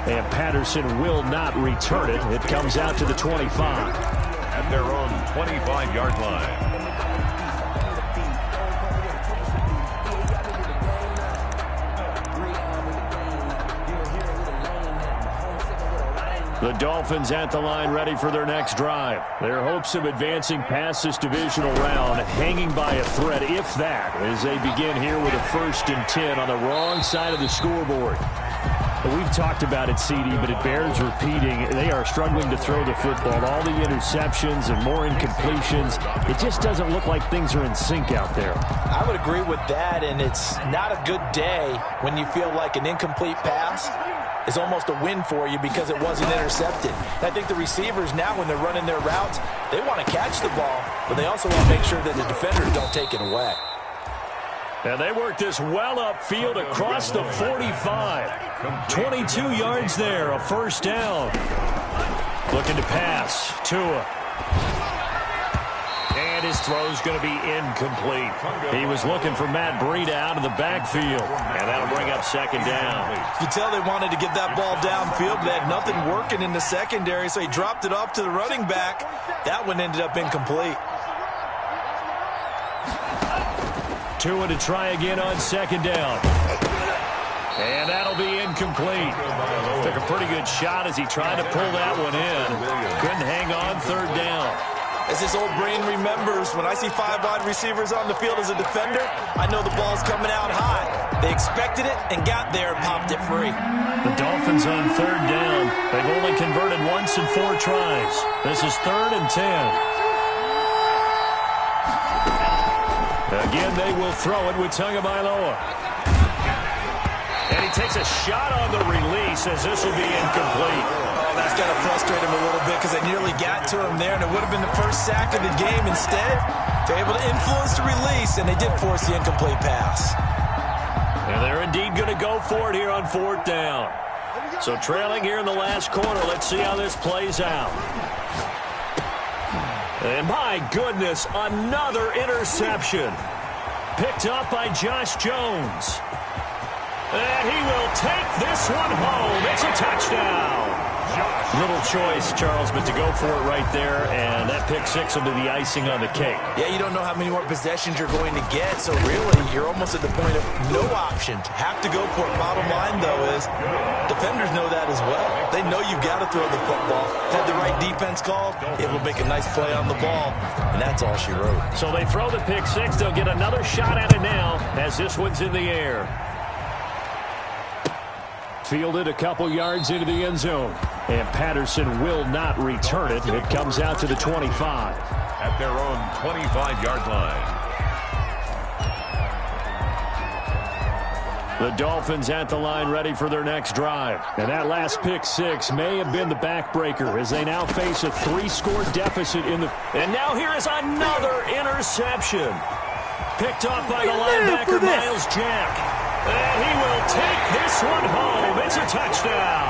and Patterson will not return it. It comes out to the 25. At their own 25-yard line. The Dolphins at the line, ready for their next drive. Their hopes of advancing past this divisional round hanging by a thread, if that, as they begin here with a 1st and 10 on the wrong side of the scoreboard. We've talked about it, CD, but it bears repeating. They are struggling to throw the football. All the interceptions and more incompletions. It just doesn't look like things are in sync out there. I would agree with that, and it's not a good day when you feel like an incomplete pass is almost a win for you because it wasn't intercepted. I think the receivers now, when they're running their routes, they want to catch the ball, but they also want to make sure that the defenders don't take it away. And they work this well upfield across the 45. 22 yards there, a first down. Looking to pass. Tua. And his throw's going to be incomplete. He was looking for Matt Breida out of the backfield. And that'll bring up second down. You can tell they wanted to get that ball downfield, but they had nothing working in the secondary, so he dropped it off to the running back. That one ended up incomplete. Tua to try again on second down. And that'll be incomplete. Took a pretty good shot as he tried to pull that one in. Couldn't hang on third down. As his old brain remembers, when I see 5 wide receivers on the field as a defender, I know the ball's coming out high. They expected it and got there and popped it free. The Dolphins on third down. They've only converted once in 4 tries. This is 3rd and 10. Again, they will throw it with Tagovailoa. And he takes a shot on the release as this will be incomplete. Oh, that's got to frustrate him a little bit because they nearly got to him there, and it would have been the first sack of the game. Instead, they're able to influence the release, and they did force the incomplete pass. And they're indeed going to go for it here on 4th down. So trailing here in the last quarter, let's see how this plays out. And my goodness, another interception. Picked up by Josh Jones. And he will take this one home. It's a touchdown. Little choice, Charles, but to go for it right there, and that pick 6 will be the icing on the cake. Yeah, you don't know how many more possessions you're going to get, so really, you're almost at the point of no option. Have to go for it. Bottom line, though, is defenders know that as well. They know you've got to throw the football. Had the right defense called, it will make a nice play on the ball, and that's all she wrote. So they throw the pick 6. They'll get another shot at it now as this one's in the air. Fielded a couple yards into the end zone. And Patterson will not return it. It comes out to the 25. At their own 25-yard line. The Dolphins at the line ready for their next drive. And that last pick 6 may have been the backbreaker as they now face a 3-score deficit in the... And now here is another interception. Picked off by the linebacker, Miles Jack. And he will take this one home. It's a touchdown.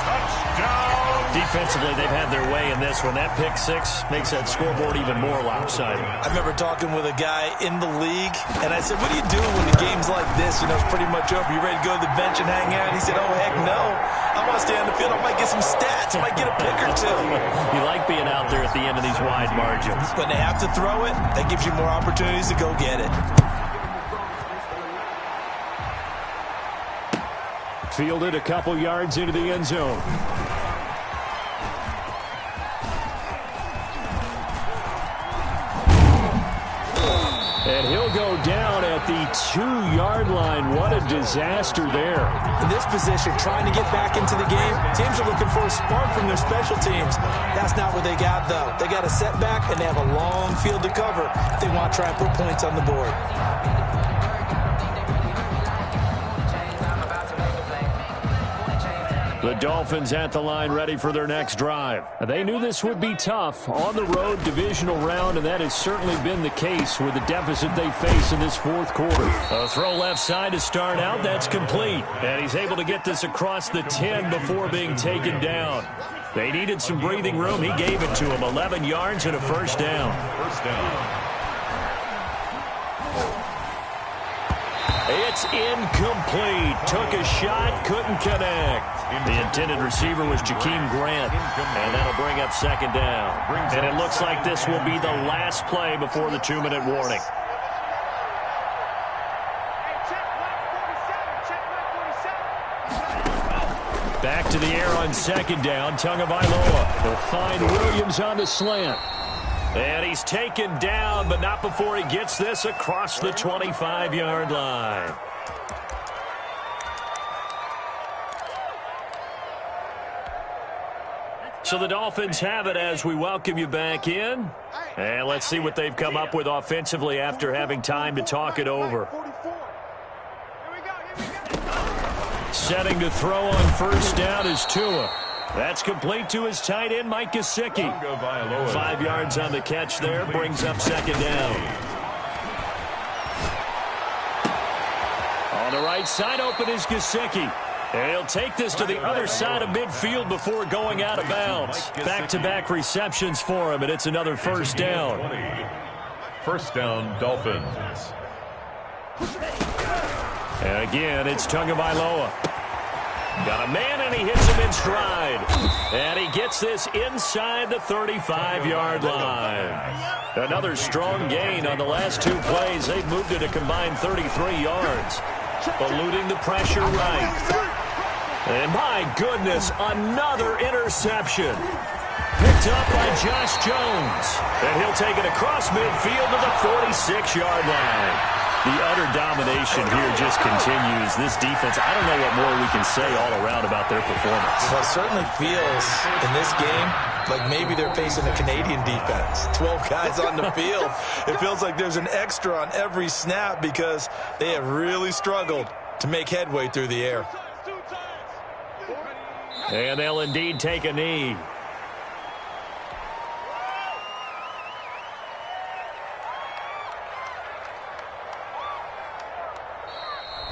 Touchdown. Defensively, they've had their way in this one. That pick 6 makes that scoreboard even more lopsided. I remember talking with a guy in the league, and I said, what do you do when the game's like this? You know, it's pretty much over. You ready to go to the bench and hang out? He said, oh, heck no. I want to stay on the field. I might get some stats. I might get a pick or 2. You like being out there at the end of these wide margins. When they have to throw it, that gives you more opportunities to go get it. Fielded a couple yards into the end zone. And he'll go down at the 2-yard line. What a disaster there. In this position, trying to get back into the game, teams are looking for a spark from their special teams. That's not what they got, though. They got a setback, and they have a long field to cover if they want to try and put points on the board. The Dolphins at the line ready for their next drive. They knew this would be tough on the road divisional round, and that has certainly been the case with the deficit they face in this 4th quarter. A throw left side to start out. That's complete. And he's able to get this across the 10 before being taken down. They needed some breathing room. He gave it to him. 11 yards and a first down. First down. It's incomplete. Took a shot, couldn't connect. The intended receiver was Jakeem Grant, and that'll bring up second down. And it looks like this will be the last play before the 2-minute warning. Back to the air on second down. Tagovailoa will find Williams on the slant. And he's taken down, but not before he gets this across the 25-yard line. So the Dolphins have it as we welcome you back in. And let's see what they've come up with offensively after having time to talk it over. Setting to throw on first down is Tua. That's complete to his tight end, Mike Gesicki. 5 yards on the catch there, brings up second down. right side open is Gesicki. And he'll take this to the other side of midfield before going out of bounds. Back-to-back receptions for him, and it's another first down. First down, Dolphins. And again, it's Tagovailoa. Got a man, and he hits him in stride. And he gets this inside the 35-yard line. Another strong gain on the last two plays. They've moved it a combined 33 yards. Eluding the pressure right. And my goodness, another interception. Picked up by Josh Jones. And he'll take it across midfield to the 46-yard line. The utter domination here just continues. This defense, I don't know what more we can say all around about their performance. Well, it certainly feels in this game like maybe they're facing a Canadian defense. 12 guys on the field. It feels like there's an extra on every snap because they have really struggled to make headway through the air. And they'll indeed take a knee.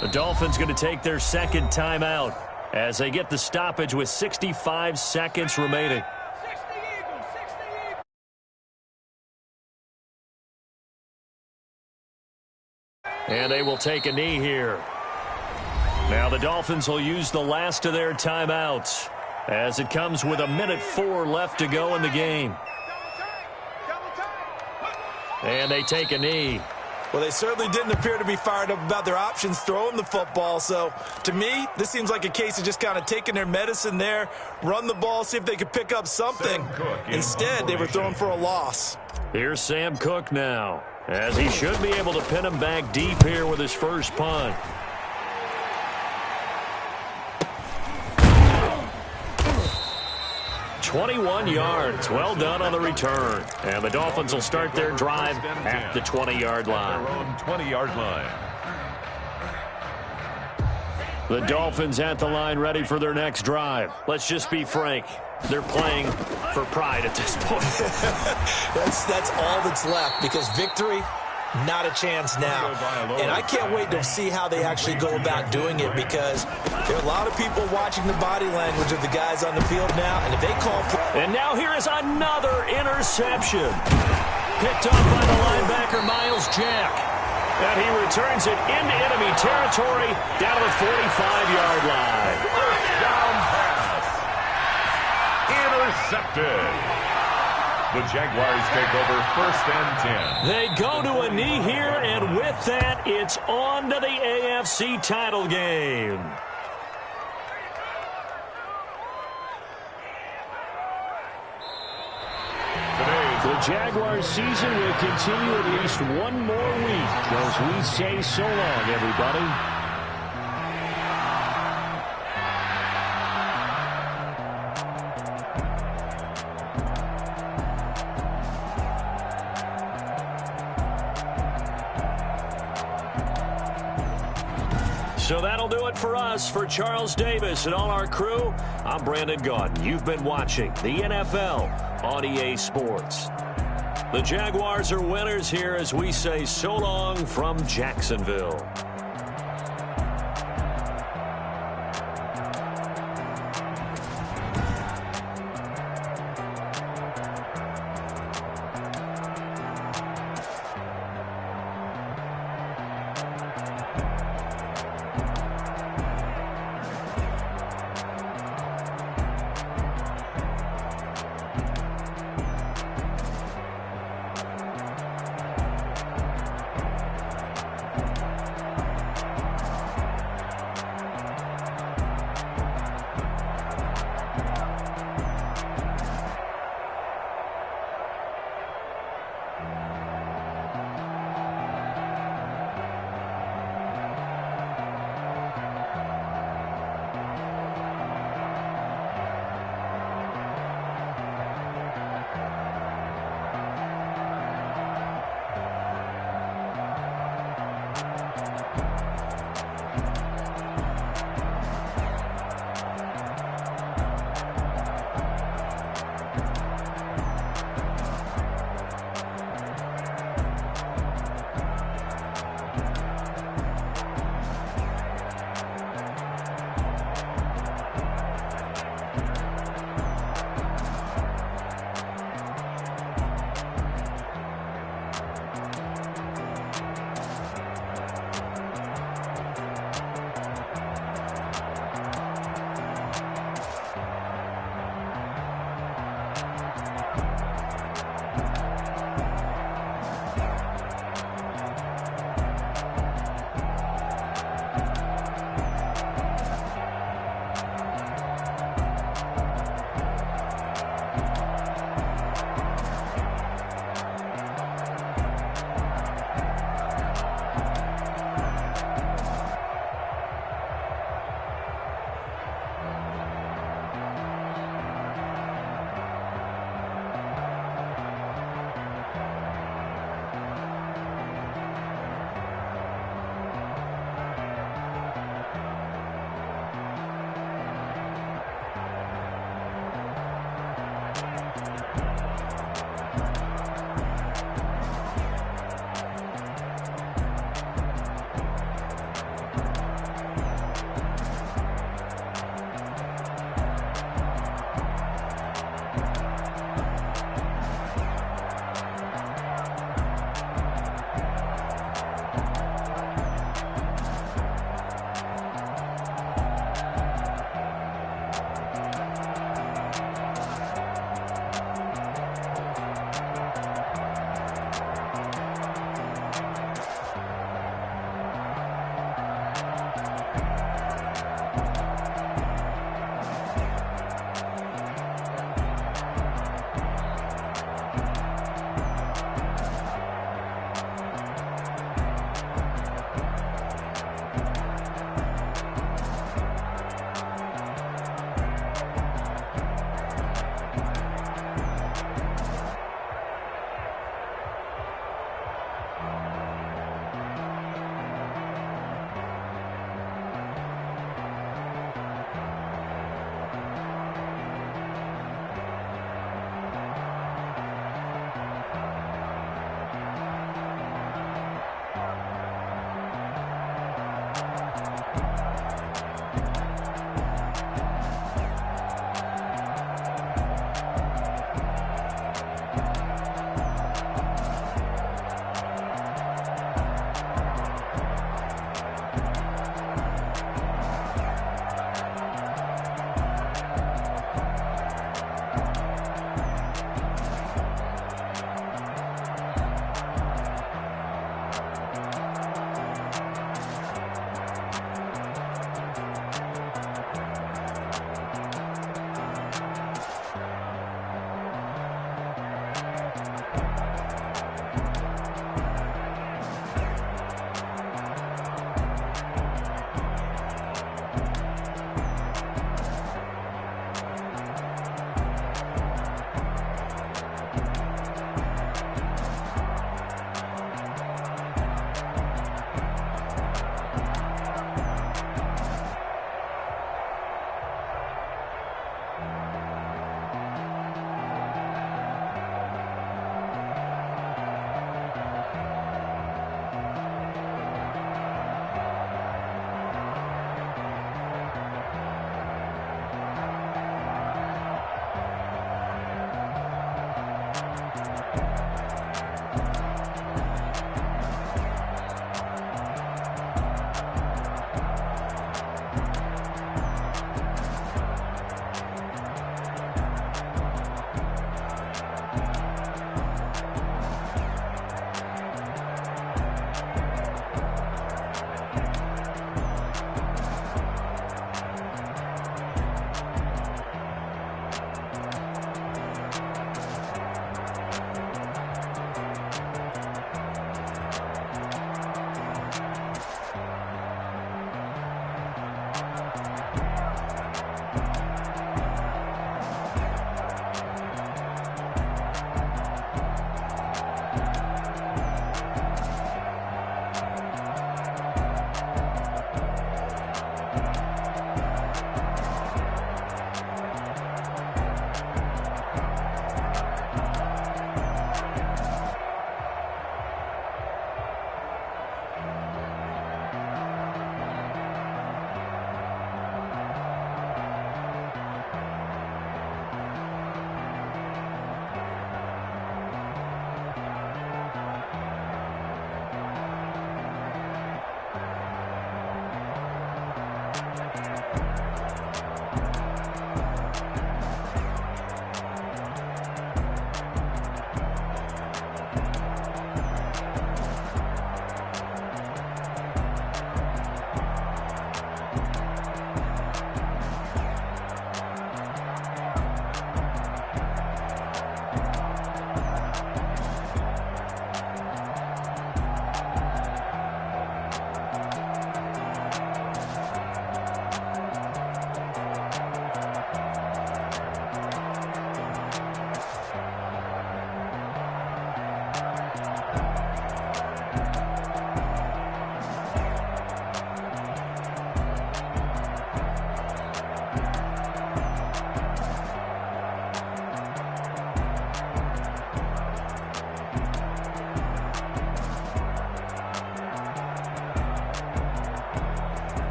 The Dolphins going to take their second timeout as they get the stoppage with 65 seconds remaining. And they will take a knee here. Now the Dolphins will use the last of their timeouts as it comes with 1:04 left to go in the game. And they take a knee. Well, they certainly didn't appear to be fired up about their options throwing the football. So, to me, this seems like a case of just kind of taking their medicine there, run the ball, see if they could pick up something. Instead, they were throwing for a loss. Here's Sam Cook now, as he should be able to pin him back deep here with his first punt. "21 yards. Well done on the return. And the Dolphins will start their drive at the 20-yard line. Their own 20-yard line. The Dolphins at the line ready for their next drive. Let's just be frank. They're playing for pride at this point. That's all that's left because victory, not a chance now. And I can't wait to see how they actually go about doing it because there are a lot of people watching the body language of the guys on the field now. And if they call... And now here is another interception. Picked up by the linebacker, Miles Jack. And he returns it into enemy territory down to the 45-yard line. First down pass. Intercepted. The Jaguars take over 1st and 10. They go to a knee here, and with that, it's on to the AFC title game. The Jaguars season will continue at least one more week as we say so long, everybody. So that'll do it for us. For Charles Davis and all our crew, I'm Brandon Gaudin. You've been watching the NFL on EA Sports. The Jaguars are winners here as we say so long from Jacksonville.